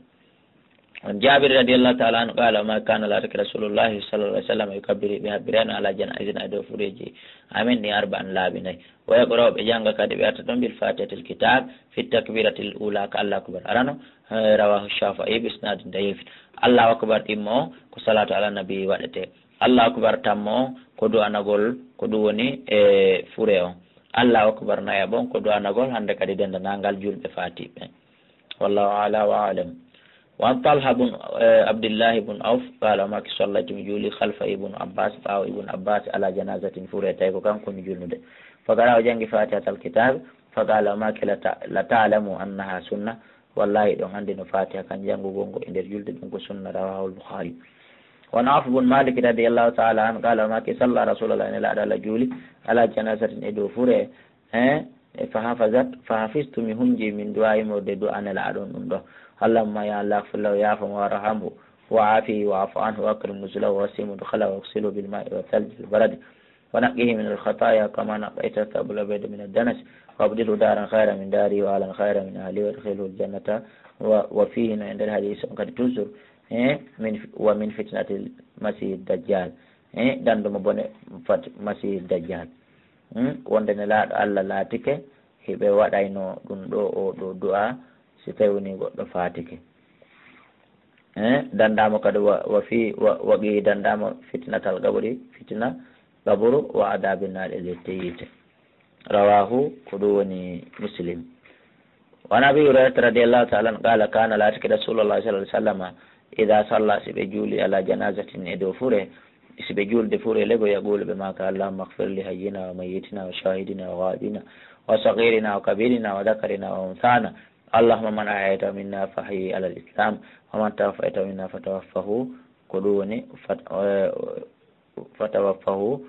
on jabir radiallahu taala anu qala ma kana latake rasulullahi sallallah alih sallam yukabbiri ɓe habbirano ala janaisina e dow fureji amin ni arba an laabi nayyi wa yaqra'u ɓe jangga kadi ɓe arta ɗon bil fatihatil kitab fi takbiratil ula ka allahu akbar arano rawahu shafi'i bi isnadin da'if allahu akbar ɗimmo o ko salatu ala nabi waɗete Allah akbar tammo ko do anagol ko do woni e fure on Allah akbar naya bon ko do anagol hande kadi denda nangal julbe fatibe wallahu ala wa alam wa Talha ibn Abdullah ibn Auf qala ma sallatu juli khalfa ibn Abbas fa ibn Abbas ala janazatin fure tay ko kanko mi julnude fa gara jangi fatihatul kitab fa qala ma la ta'lamu annaha sunnah wallahi don hande no fatiha kan jangu gongo e der julde dum ko sunna rawahu al-Bukhari ونعف بن مالك رضي الله تعالى عنه قال ما كي صلى رسول الله إلى على جولي على جنازة إدو فوري فحفظت مهنجي من دعاء موددو أنا العدون منه اللهم يا الله اغفر له ويعفو وارحمه وعافيه وعف عنه واكرم نزله ووسيم دخله واغسله بالماء والثلج البرد ونقيه من الخطايا كما نقيت الثوب الابيض من الدنس وابدله دارا خيرا من داري واهلا خيرا من اهلي وادخله الجنة وفيه عند الحديث قد تزر ومن فتنة المسيح الدجال دندو مبوني مسيح الدجال wondene laaɗo Allah laatike heɓe waɗayno ɗum ɗo o ɗo du'a si tawni goɗɗo faatike dandama kadi waqi dandama fitnatal gabori fitna gaburu wa adabinaɗe lette yite rawahu ko ɗum woni Muslim wa Abi Hurairata radiyallahu ta'ala qala kana laatike rasulullah sallallahu alaihi wasallam ida salla siɓe juuli ala janazatin e dow fure siɓe julde fure lego yaqulu ɓe maka allahumma ighfir li hayyina wa mayyitina wa shahidina wa ghaibina wa saghirina wa kabirina wa dhakarina wa unthana allahumma man ahyayta minna fahyi ala al-islam wa man tawaffayta minna fatawaffahu ko ɗum woni fatawaffahu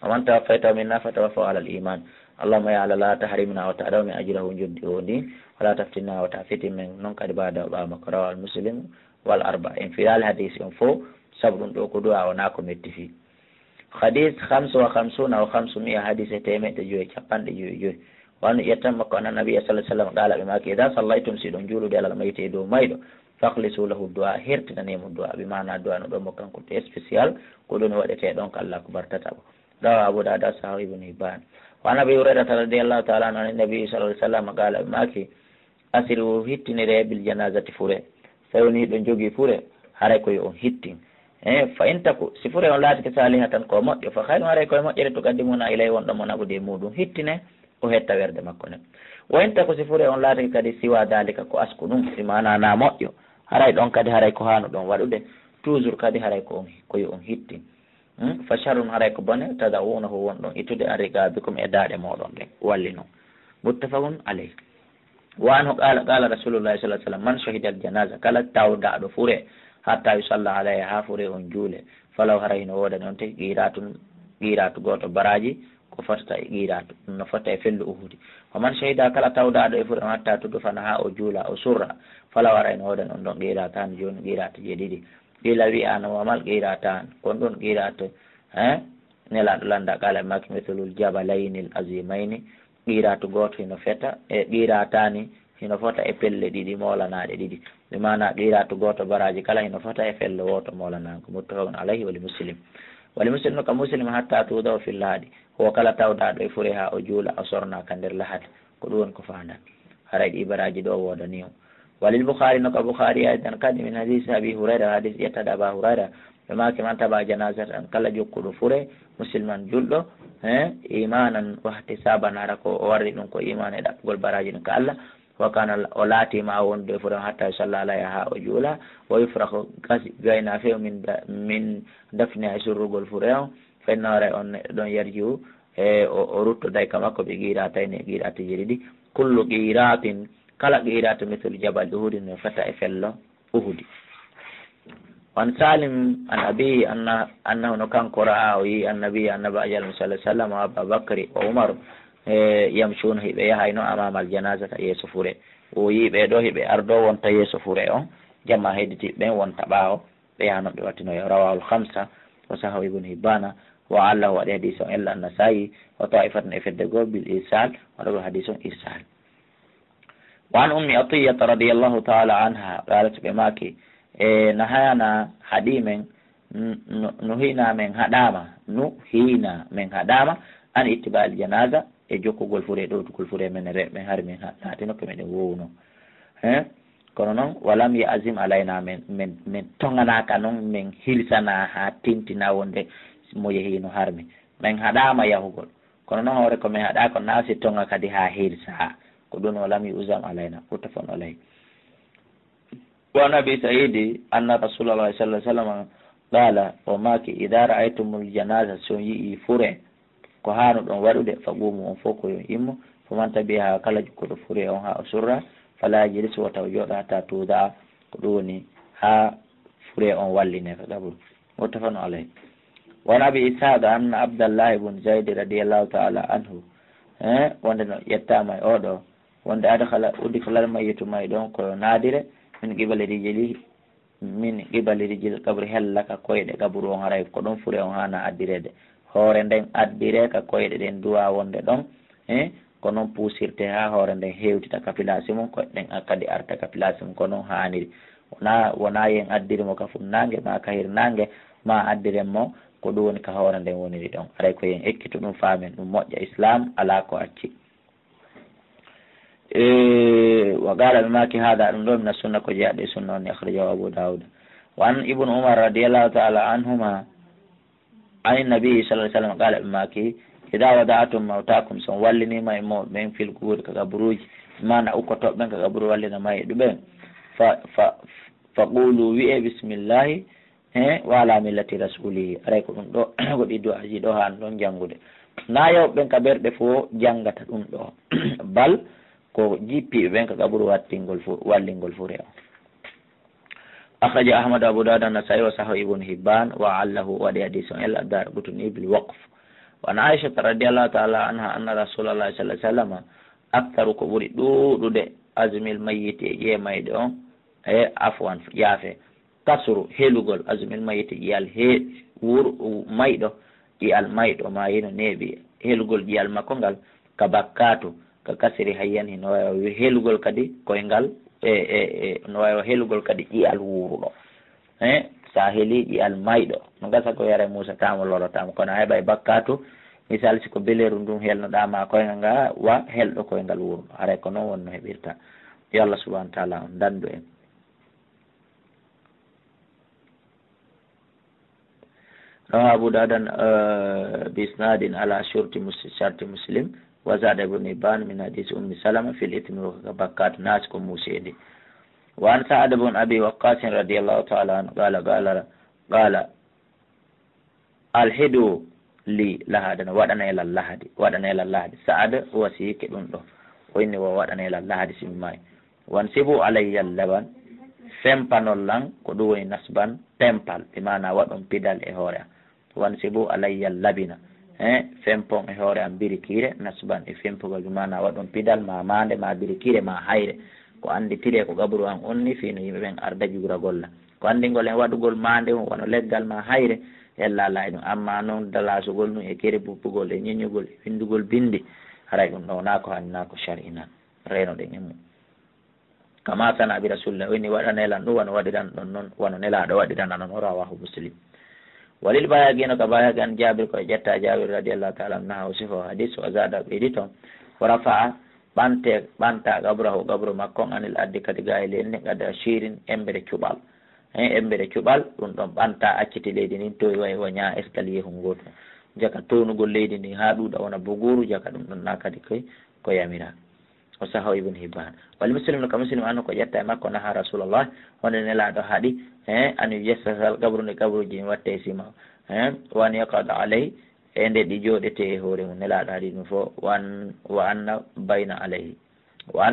wa man tawaffayta minna fatawaffahu ala al-iman allahumma ya allah la tahrimna wa ta'daw min ajrahu joddi o ni wala taftinna wa ta'fitin min non kadi bada ba makra al muslim wal arba'in fi al hadith on fo sabrun ɗo ko du'a wona ko metti fi hadith 55 wa 500 hadith temedde joyi capanɗe joyi wano ƴettan makko anna nabiya sallallahu alaihi wasallam qala ɓe maki idha sallaytum siɗon juulude alal mayti dow mayɗo fakhlisu lahu du'a hertinanemo du'a bi mana du'a no ɗo mo kanko te spécial ko ɗon waɗete ɗon ko Allah ko bartata bo rawa Abu Dawud sahih ibn Hibban wa Abi Hurairah radiyallahu ta'ala anhu nabi sallallahu alaihi wasallam qala ɓe maki asiru hittinire bil janazati fure fewni ɗon jogi fure haray koye on hittin fa intaku si fure on laatike saliha tan ko moƴƴo fa hayno haray koye moƴƴere to qaddimuna ilay wonɗo mo naɓude muɗum hittine o hetta werde makko ne wa intaku si fure on laatike kadi siwa dalika ko asku ɗum si mana na moƴƴo haray ɗon kadi haray ko hano ɗon waɗude toujours kadi haray ko koye on hittin fa sharrun haray ko bone tadawunahu wonɗon ittude an rigabikum e daaɗe moɗon ɗen walli noon muttafaqun alayh wa anhu qala rasulullahi sallallahu alaihi wasallam man shahida al janaza kala tawdaɗo fure hatta yusalla alayha ha fure on juule falaw haray no wodani on te qiratu goto baraji ko fotata e qiratu no fotta e fellu uhudi wa man shahida kala tawdaɗo e fure on hatta tudfana ha o juula o surra falaw haray no wodani on ɗon qiratan joni qiratu je ɗiɗi ɗila wi an wamal qiratan kon ɗon qiratu nelaɗo landa qala maki mithlul jabalaynil azimayni qiratu goto hino feta e qiratani hino fota e pelle ɗiɗi molanaɗe ɗiɗi ɓe mana qiratu goto baraji kala hino fota e felle woto molanago muttafaqun alayhi wali muslim no ka muslim hatta tuuda o fil lahadi ho kala tawdaɗo e fure ha o juula o sorna ka nder lahadi ko ɗum woni ko fandan haray ɗi baraji ɗo wodani o walil Bukhari no ka Bukhari aidan kadi min hadis Abi Hurayra hadis yettaɗa Aba Hurayra ɓe maki man taba janazat an kala jokkuɗo fure musilman julɗo imanan wahtisaban hara ko o warri ɗum ko iman e ɗaɓɓugol baraji ɗum ka Allah wa kana o laatima wonde fure hatta salla alayha ha o juula o yufrahu gasi gayna few min dafni hay surrugol fure o fennore on ɗon yarjiu e o ruttoday ka makko ɓe qiratayni e qiratuji ɗiɗi kullu qiratin kala qiratu mithlu jabal uhudi no fata e fello uhudi wan salim an abi annahu no kanko ra'a o yi annabi ajal sallallahu alaihi wasallam wa Abubakri wa Umar yamshuna hiɓe yahayno amamal janazata yeeso fure o yi ɓe ɗo hiɓe ardo wonta yeeso fure on jamma hedditiɓe ɓen wonta ɓaawo ɓe yahano ɓe wattinoyo rawahul khamsa wa sahahu ibn Hibbana wa Allah waɗi hadis on illa an-Nasa'i wa ta'ifatan e fedde goo bil irsal waɗa hadis on irsal wa an ummi Atiyya radiyallahu ta'ala anha qalat ɓe maki nahana haɗimen nuhina men haɗama an ittiba'al janaza e jokkugol fure ɗowtugol fure men reɓe har min haɗɗatino ko meɗen wowno kono noon walam ya azim alayna min toganaka noon min hilsana ha tintina wonde mo yehino harmi min haɗama yahugol kono noon hoore ko min haɗa ko nawsi tonga kadi ha hilsa ko ɗum walam ya usam alayna muttafaqun alayhi. وعن أبي سعيد أن رسول الله صلى الله عليه وسلم قال وماك إذا رأيتم الجنازة سوي فرع كهانو دون ورد فقوموا فوق يم فمن تبيها كلا جكر فرع ها أسرة فلا يجلس وتوجد حتى توضع قدوني ها فرع والين فقبل متفق عليه. وعن أبي إسحاق أن عبد الله بن زيد رضي الله تعالى عنه وند يتامى أودو وند أدخل الميت ميدون كو نادر min qibali rijil kabri hella ka koyɗe kaburu on haray ko ɗon fure on hana addirede hoore nden addire ka koyɗe ɗen duwa wonde ɗon ko noon puusirte ha hoore nden hewtita kapilasi mum koyɗen kadi arta kapilasi mum ko noon haniri wona yen addirimo ka fum nangue ma kahir nangue ma addiren mo ko ɗum woni ka hoore nden woniri ɗon aray ko yen ekkito ɗum faamen ɗum moƴƴa islam ala ko acci. وقال بماك هذا من السنة كجاء سنة أخرجه أبو داود. وعن ابن عمر رضي الله تعالى عنهما عن النبي صلى الله عليه وسلم قال بماك إذا وضعتم موتاكم سنولني ما يموت من في القبور كقبروج ما نأكتب من كقبر ولنا ما يدبين فقولوا بسم الله وعلى ملة رسوله أريكم قد إدو أجدوها أن جنغود na yaw ɓen ka ɓerɗe fo jangata ɗum ɗo bal ko jippi ɓen ka kaburu wattingol fo wallingol fo rewa. akhraja ahmad abu dawud an-nasai wa sahih ibn hibban wa allahu wa hadith al adar butuni bil waqf. wa an aisha radhiyallahu ta'ala anha anna rasulullah sallallahu alaihi wasallam aktharu ko ɓuri ɗuɗude azmil mayyit e mayde on afwan yaafe kasru helugol azmil mayyit yal he wur mayɗo ƴiyal mayɗo ma yino neeɓi helugol ƴiyal makko ngal ka bakkatu ka kasiri hayyani no wawa helugol kadi koyngal no wawa helugol kadi ƴiyal wuruɗo sa heeli ƴiyal mayɗo no gasa ko yara Musa tamo lorotama kono a heɓa e bakkatu misal siko beleru ndum helnoɗama koyngal nga wa helɗo koyngal wuruɗo haray ko noon wonno heɓirta yo Allah subhanahu wa ta'ala on dandu en. رواه أبو داود بإسناد على شرط مسلم وزاد ابن حبان من حديث أم سلمة في الإثم وبكات ناس كموسيدي. وعن سعد بن أبي وقاص رضي الله تعالى عنه قال الحدوا لي لهدنا ودنا إلى اللهد سعد هو سيك دون وإني ودنا إلى اللهد سماي وانسبوا علي اللبن fempanol lan ko ɗum woni nasban pempal ɓe mana waɗon pidal e hoore am wansibu alayya labina fempon e hoore am birikire nasban e fempugol ɓe mana waɗon pidal ma mande ma birikire ma hayre ko anditire ko gabru an onni fino yimɓe ɓen arda jura golla ko andingol en waɗugol mande mum wono leggal ma hayre ella lay ɗum amma noon dalasugol ɗum e kere buppugol e ñeñugol e windugol bindi haray ɗum ɗo wona ko hanni na ko shari'ina reno ɗen e mum kama sana bi rasulillah woni waɗanelan ɗum wano waɗiran ɗon noon wano nelaɗo waɗirana noon o rawahu muslim. walil bayagino ka bayagi an jabir koye ƴetta jabir radiallahu taala an naha o sifo hadis o zada ɓeydi toon o rafa'a ɓanta gabrahu gabru makko anil addi kadi ga e lenni gada shirin embere cuɓal embere cuɓal ɗum ɗon ɓanta acciti leydi nin towi way o ña escalier hu goto jaka townugol leydi ndi ha ɗuɗa wona boguru jaka ɗum ɗon na kadi ko yamira. o saho ibn hibban wal muslim ka muslim anno ko ƴetta e makko naha rasulullah wonde nelaɗo haaɗi an yujessasal gabru nde gabruji mi watte sima wan yaqada alay e nde ɗi joɗete e hoore mum nelaɗo haaɗi ɗum fo wa anna bayna alayhi wa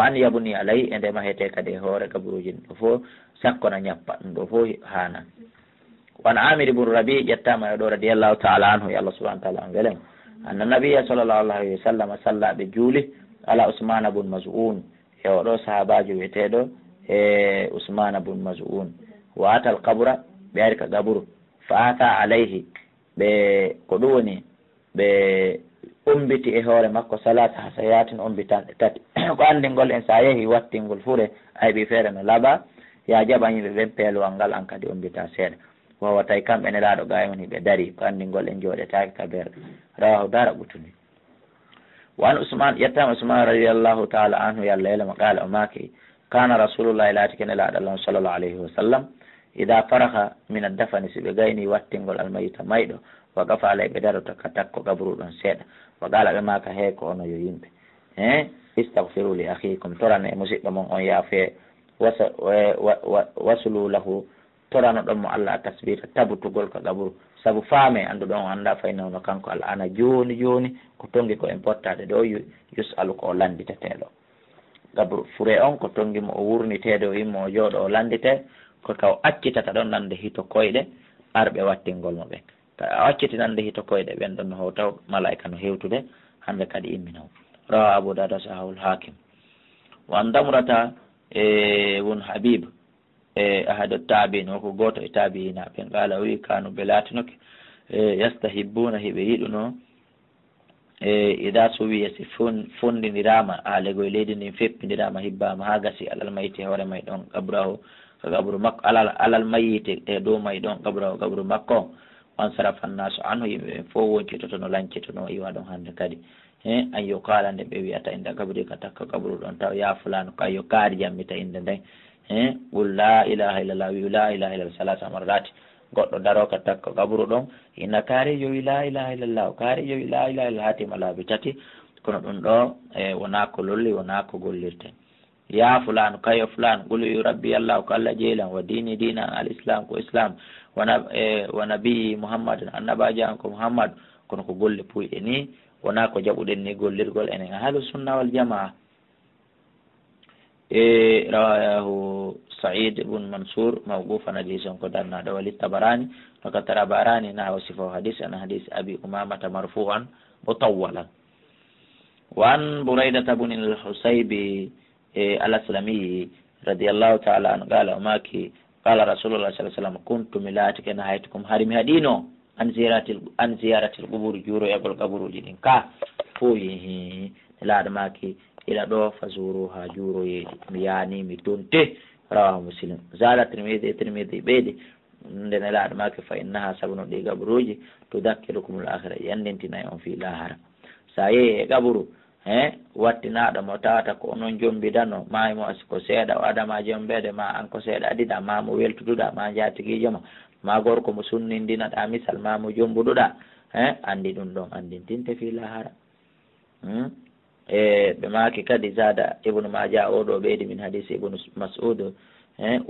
an yabuni alay e nde mahete kadi e hoore gabruji ɗo fo sakkona ñappa ɗum ɗo fo hanan. wan amir ibn rabi ƴettama e ɗo radiallahu taala anhu e Allah subhanahu wa taala an welemo anna nabiyya sallallahu alayhi wa sallam sallaɓe juuli ala usmana bun mas'un e oɗo sahabajo wiyeteɗo e usmana bun mas'un wa atal kabura ɓe ari ka gaburu fa ata alayhi ɓe ko ɗum woni ɓe umbiti e hoore makko salata hasayatin umbitanɗe tati ko andingol en sa yeehi wattingol fure ayɓi feere no laaɓa ya jaɓa yimɓe ɓen peelowal ngal an kadi umbita seeɗa wawa tawi kamɓe nelaɗo ga woni ɓe daari ko andingol en jooɗetaki ka ɓerɗe rawahu dara ɓutuni. وعن عثمان يتام عثمان رضي الله تعالى عنه يلا لما قال أماكي kana rasulullahi laati kene laaɗo allah sallllahu alayhi wa sallam ida faraha min addafani si ɓe gayni wattingol almayita mayɗo wa gafa alay ɓe darota ka takko gabru ɗon seeɗa wa qala ɓe maka he ko ono yo yimɓe istahfiru li akhikum torane e musidɗo mon on yaafe wasulu lahu torano ɗon mo allah a tasbita tabutugol ka gabru saabu faame annduɗon o annda faynawno kanko allah ana joni joni ko tongi ko en pottade ɗo yusalu ko o landiteteɗo gabru fure on ko tongi mo o wurnitede o yimmo o jooɗo o landite ko ka o accitata ɗon nande hito koyɗe arɓe wattingol mo ɓen ka o acciti nande hito koyɗe ɓen ɗon no ho taw malaika no hewtude hande kadi imminaw rawa abou dada sahawul hakim wan damrata won habib ahadu tabiin woko goto e tabiina ɓen qala wi kanu ɓe laatinoke yastahibuna hiɓe yiɗuno ida suwiya si fondinirama legoye leydi ndin feppinirama hibbama ha gasi alal mayite hoore may ɗon gabraho ko gabru makko alal mayite e dow may ɗon gabraho gabru makko on sarafannaso anhu yimɓe ɓen fof woncitoto no lancitono iwa ɗon hande kadi an yo kala nde ɓe wiyata inde gabri ka takka gabru ɗon taw yafulano ko ayo kaari jammita inde nden qul la ilaha illallah wi la ilaha illallah salasa marrati goɗɗo daro ka takka gabru ɗon ina kaarijo wi la ilaha illallah kaarijo wi la ilaha illallah hatima laabi tati kono ɗum ɗo wona ko lolli wona ko gollirte ya fulano kayo fulano qul wi rabbi allah ko allah jeelan wa dini dina al islam ko islam wa nabii muhammadin annabaji an ko muhammad kono ko golle puyɗe ni wona ko jaɓuɗen ni gollirgol enen ahlu sunna wal jamaa rawayahu said ibn mansour mawqufan hadis on ko darnaɗo wali tabarani waka tarabarani naha sifa hadis an hadis abi umamata marfu'an mutawwalan wa an buraydata bun al-husaybi al-aslami radiyallahu ta'ala an qala umaki qala rasulullah sallallahu alaihi wasallam kuntu milati kana haytukum harimi hadino an ziyaratil qubur juro yagol kaburuji ɗin ka fo yehi laaɗo maki ila ɗo fa zuru ha juuroyeji mi yani mi donte rawahu muslim zala tirmidi ɓeydi ndene laaɗo maki fa innaha sabuno ɗi gaburuji tudakkirukum l akhira yandintinayi on fi lahara sa yehi e gaburu wattinaɗo mo tawata ko onon jombidano maymo ko seeɗa o adamaji on mbeede ma an ko seeɗa adiɗa ma mo weltuduɗa ma jatigijo ma gorko mo sunnindinaɗa misal ma mo jombuɗuɗa andi ɗum ɗon andintinte fi lahara ɓe maki kadi zada ibnu maja oɗo ɓeydi min hadise ibnu mas'ud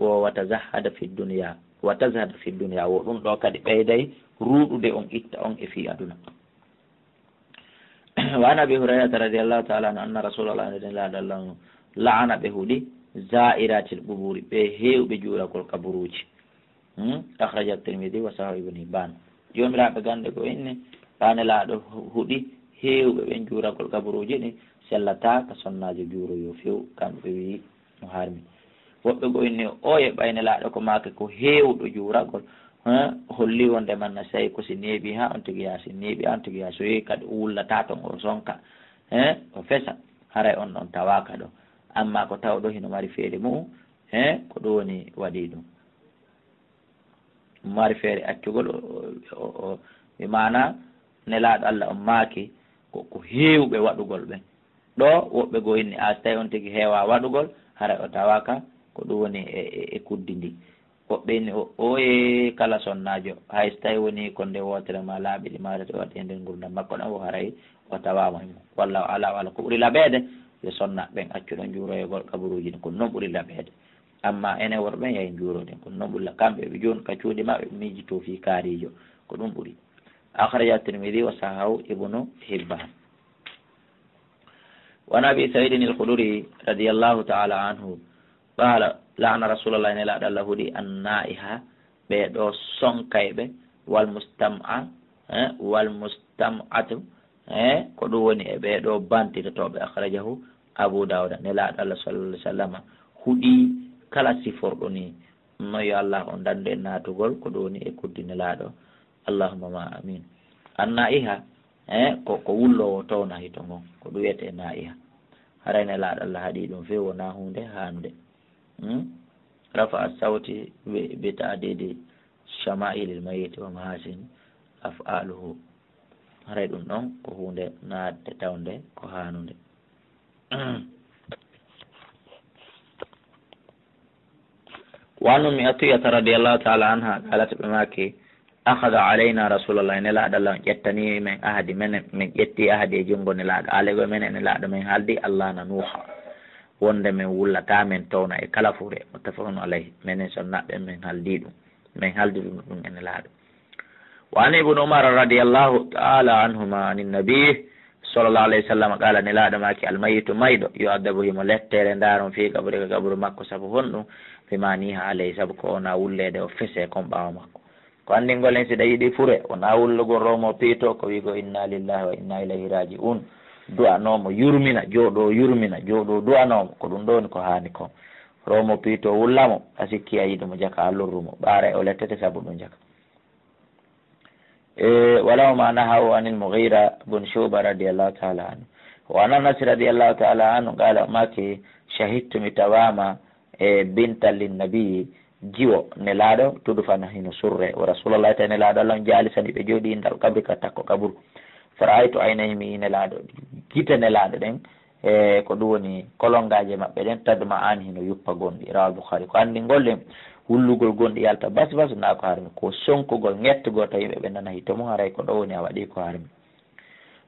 o watazahada fi dunia watazahada fi dunia wo ɗum ɗo kadi ɓeyday ruɗude on itta on e fi aduna wa an abi hurayrata radiallahu taala anu anna rasulallah laɗallahu la'ana ɓe huuɗi zairatil quburi ɓe hewɓe juuragol kaburuji akhraja tirmidi wa sahahu ibn hibban jomiraɓe gande ko inni ɓane laaɗo huuɗi hewɓe ɓen juuragol kaburuji ɗi sellata ka sonnajo juuroyo few kamɓe wi no harmi woɓɓe go inni o e ɓayne laaɗo ko make ko hewɗo juuragol holli wonde manna so tawi ko si neeɓi ha on tigui ya si neeɓi ha on tigui ya so yehi kadi wullata ton o sonka o fesa haray on ɗon tawaka ɗo amma ko tawɗo hino mari feere mum ko ɗo woni waɗi ɗum mari feere accugol mi mana nelaɗo allah on maaki ko hewɓe waɗugol ɓen ɗo woɓɓe go inni a so tawi on tigui heewa waɗugol haray o tawaka ko ɗum woni e kuddi ndi woɓɓe inni oye kala sonnajo hay so tawi woni ko nde wotere ma laaɓi ɗi matete waɗi e nden gurdam makko ɗon o haray o tawama e mum walla ala walla ko ɓuuri laɓede yo sonna ɓen accuɗon juuroyegol kabaruji ɗin ko noon ɓuuri laɓede amma enen worɓen yahi juuroɗen ko noon ɓuuri kamɓe ɓe joni ka cuuɗi maɓe ɓe miijito fi kaarijo ko ɗum ɓuuri akhraja tirmidi wa sahahu ibnu hibban wa abi saidin al-khudri radiyallahu ta'ala anhu qala la'ana rasulullah ne laaɗo allah huuɗi annaiha ɓeɗo sonkayɓe wal mustam'atu ko ɗum woni e ɓeɗo bantitotoɓe akhrajahu abu dawuda ne laaɗo allah sallallah alih sallam huuɗi kala siforɗo ni no yo allah o dandu e natugol ko ɗum woni e kuddine laaɗo allahumma ma amin annaiha ko wullowo towna hito ngon ko ɗum wiyete naiha harayne laaɗo allah haaɗi ɗum fewi wona hunde hande rafa sawti bi ta'didi shama'ilil mayyit wa mahasin af'aluhu haray ɗum ɗon ko hunde naatde tawde ko hanude وعن أم عطية رضي الله تعالى عنها قالت بماكي أخذ علينا رسول الله نلا دلان يتني من أحد من يتي أحد يجنغ نلا عليه من نلا من هالدي الله نوح wonde min wullata min towna e kala fure muttafaqun alayhi minen sonnaɓe min haldi ɗum min haldi ɗum ene laaɗo wa an ibnu umar radiallahu taala anhuma ani nabi sallallahu alayhi wa sallam qala ne laaɗo maki almayitu mayɗo yo addabu himo lettere ndaron fi kaburi ka kaburu makko saabu honɗum fima niha alayhi saabu ko wona wullede o fese kon ɓawa makko ko anndingol en siɗa yiɗi fure wona wullugol romo piito ko wigo inna lillahi wa inna ilayhi raji'un du'anomo yurmina jooɗo yurmina jooɗo du'anomo ko ɗum ɗoni ko hani ko romo piito wullamo a sikki a yiɗimo jaka allurrumo ɓaara o lettete saabu ɗum jaka walaw ma nahaw anil mughira bun shuba radiallahu taala anhu wa an anas radiallahu taala anhu qala maki shahidtu mi tawama binta linnabii jiwo ne laaɗo tudu fana hino surre wa rasulullah ta ne laaɗo allah jaalisani ɓe jooɗi ndar kabri ka takko kaburu faraytu aynayi mi ne laaɗo gite ne laaɗo ɗen ko ɗum woni kolongaje maɓɓe ɗen tadma an hino yuppa gonɗi rawal boukhari ko anndi gollen hullugol gonɗi yalta bas na ko harmi ko sonkugol ŋettugol taw yimɓe ɓe nana hitomo haray ko ɗo woni a waɗi ko harmi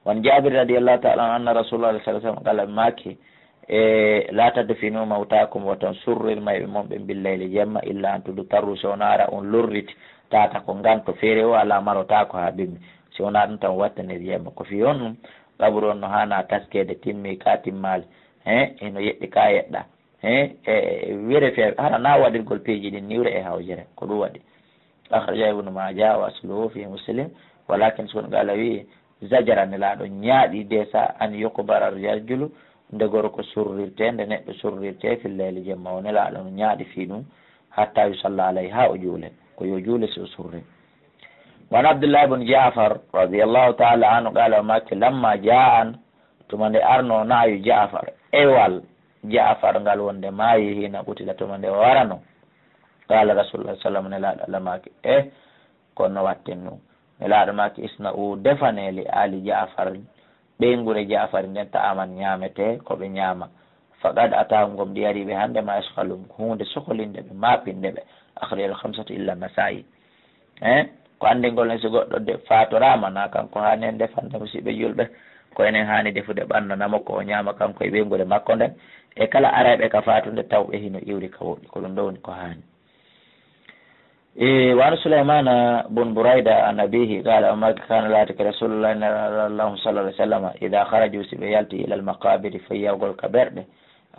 won jabir radiallahu taala anna rasulullah sa sallam qala maki la tadfinu mawtakum woton surrirmayɓe moon ɓe billayli jemma illa an tudu tarru so wonara on lorriti tata ko ganto feere o ala marotako ha ɓimmi si wona ɗum tan wattaniri jemma ko fi on ɗum kaburu on no hana taskede timmi ka timmali eno yeɗɗi ka yeɗɗa wiyere feewe hara na waɗirgol peeji ɗin niwre e hawjere ko ɗum waɗi akhraja ibnu maja wa asluhu fi muslim walakin sukon gala wi zajarane laaɗo ñaaɗi de sa an yokobara yarjulu ndegoro ko surrirte nde neɗɗo surrirte filleyli jemma o nelaaɗo no ñaaɗi fi ɗum hatta yusalla alayhi ha o juule ko yo juule so surre wan abdullah ibne jafar radiallahu taala anhu qala o makki lamma jaan tuma nde arno naayu jafar ewal jafar ngal wonde maayi hina ɓutila tuma nde warano qala rasulullah sallam nelaaɗo allah maki kono watten ɗum nelaaɗo maki isna u defaneli ali jafar ɓeygure jafari nden ta'aman ñaamete ko ɓe ñaama faqad atahum gom ɗi ariɓe hannde ma eskalum hunde sohlinde ɓe maɓinde ɓe akhriyal hamsatu illa nasa'i ko anndingol ne so goɗɗo de fatorama na kanko hani en defande musidɓe julɓe ko enen hani defude ɓanndanamo ko o ñaama kanko e ɓeygure makko nden e kala araɓe ka fatude tawɓe hino iwri ka woɗɗi ko ɗum ɗo woni ko hani وعن سليمان بن بريدة عن أبيه قال أما كان لاتك رسول الله صلى الله عليه وسلم إذا خرجوا سبيالتي إلى المقابر فيقول كبرد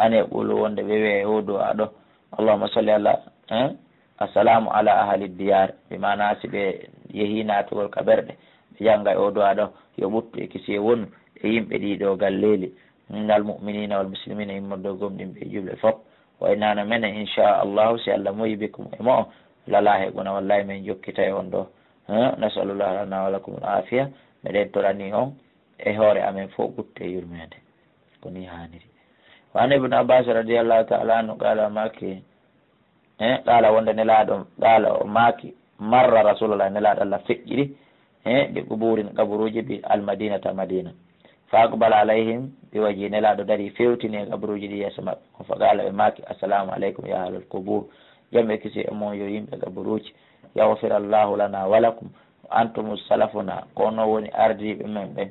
أن يقولوا وند بيبي يهودو أدو اللهم صل على السلام على أهل الديار بمعنى سبي يهينا تقول كبرد جانغا يهودو أدو يبط كسيون يم بديدو قليلي من المؤمنين والمسلمين يمدو قوم بيجيب الفق وإننا من إن شاء الله سيعلموا بكم إمو lala heɓuna wallahi min jokkita e on ɗo nasalullah lana walakum afiya meɗen torani on e hoore amen fof ɓutte yurmede ko ni haniri wa an ibne abbas radiallahu taala anhu qala maki qala wonde nelaɗo qala o maki marra rasulullah nelaɗo allah feƴƴiɗi ɓe quburin kaburuji bi almadinata madina fa aqbala alayhim ɓe waji nelaɗo dari fewtini e kaburuji ɗi yeeso maɓɓe fa qala ɓe maki assalamu aleykum ya ahlal qubur jamɓe kisi e mon yo yimɓe gaburuji yahfira llahu lana walakum antum salafuna kono woni ardiɓe men ɓen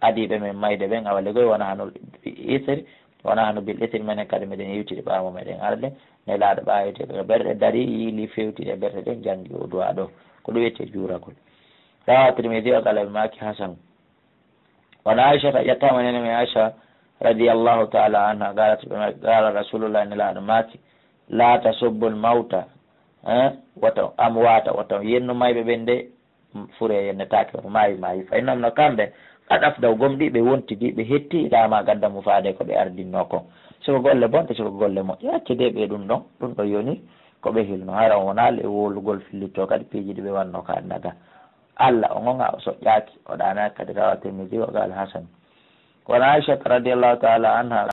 adiɓe men mayde ɓen awale goy wona hano isri wona hano bil isri menen kadi meɗen yewtide ɓaamo meɗen arde nelaɗo ɓaweteɓe ɓerɗe dari yiili fewtide e ɓerɗe ɗen jangi o duwa ɗo ko ɗum wiyete juuragol rawa tirmidi o kala ɓe maki hasan wona aichata ƴettama nene mi aicha radiallahu taala anha galat ɓe maki gala rasulullah nelaɗo maki la tasubbul mawta woto amwata woto yenno mayɓe ɓen nde fure yennetake woto maayi fay noon no kamɓe aɗafdaw gomɗi ɓe wontidi ɓe hetti dama gadda mo faade ko ɓe ardinno ko soko golle bonɗe soko golle moƴƴe accede ɓe ɗum ɗo yoni ko ɓe hilno hara wona e wolugol fillitto kadi piiji ɗi ɓe wanno ka annaga allah o gonga o soƴƴaki o ɗanaki kadi rawa tirmidi o gal hasan kono aichat radiallahu taala anha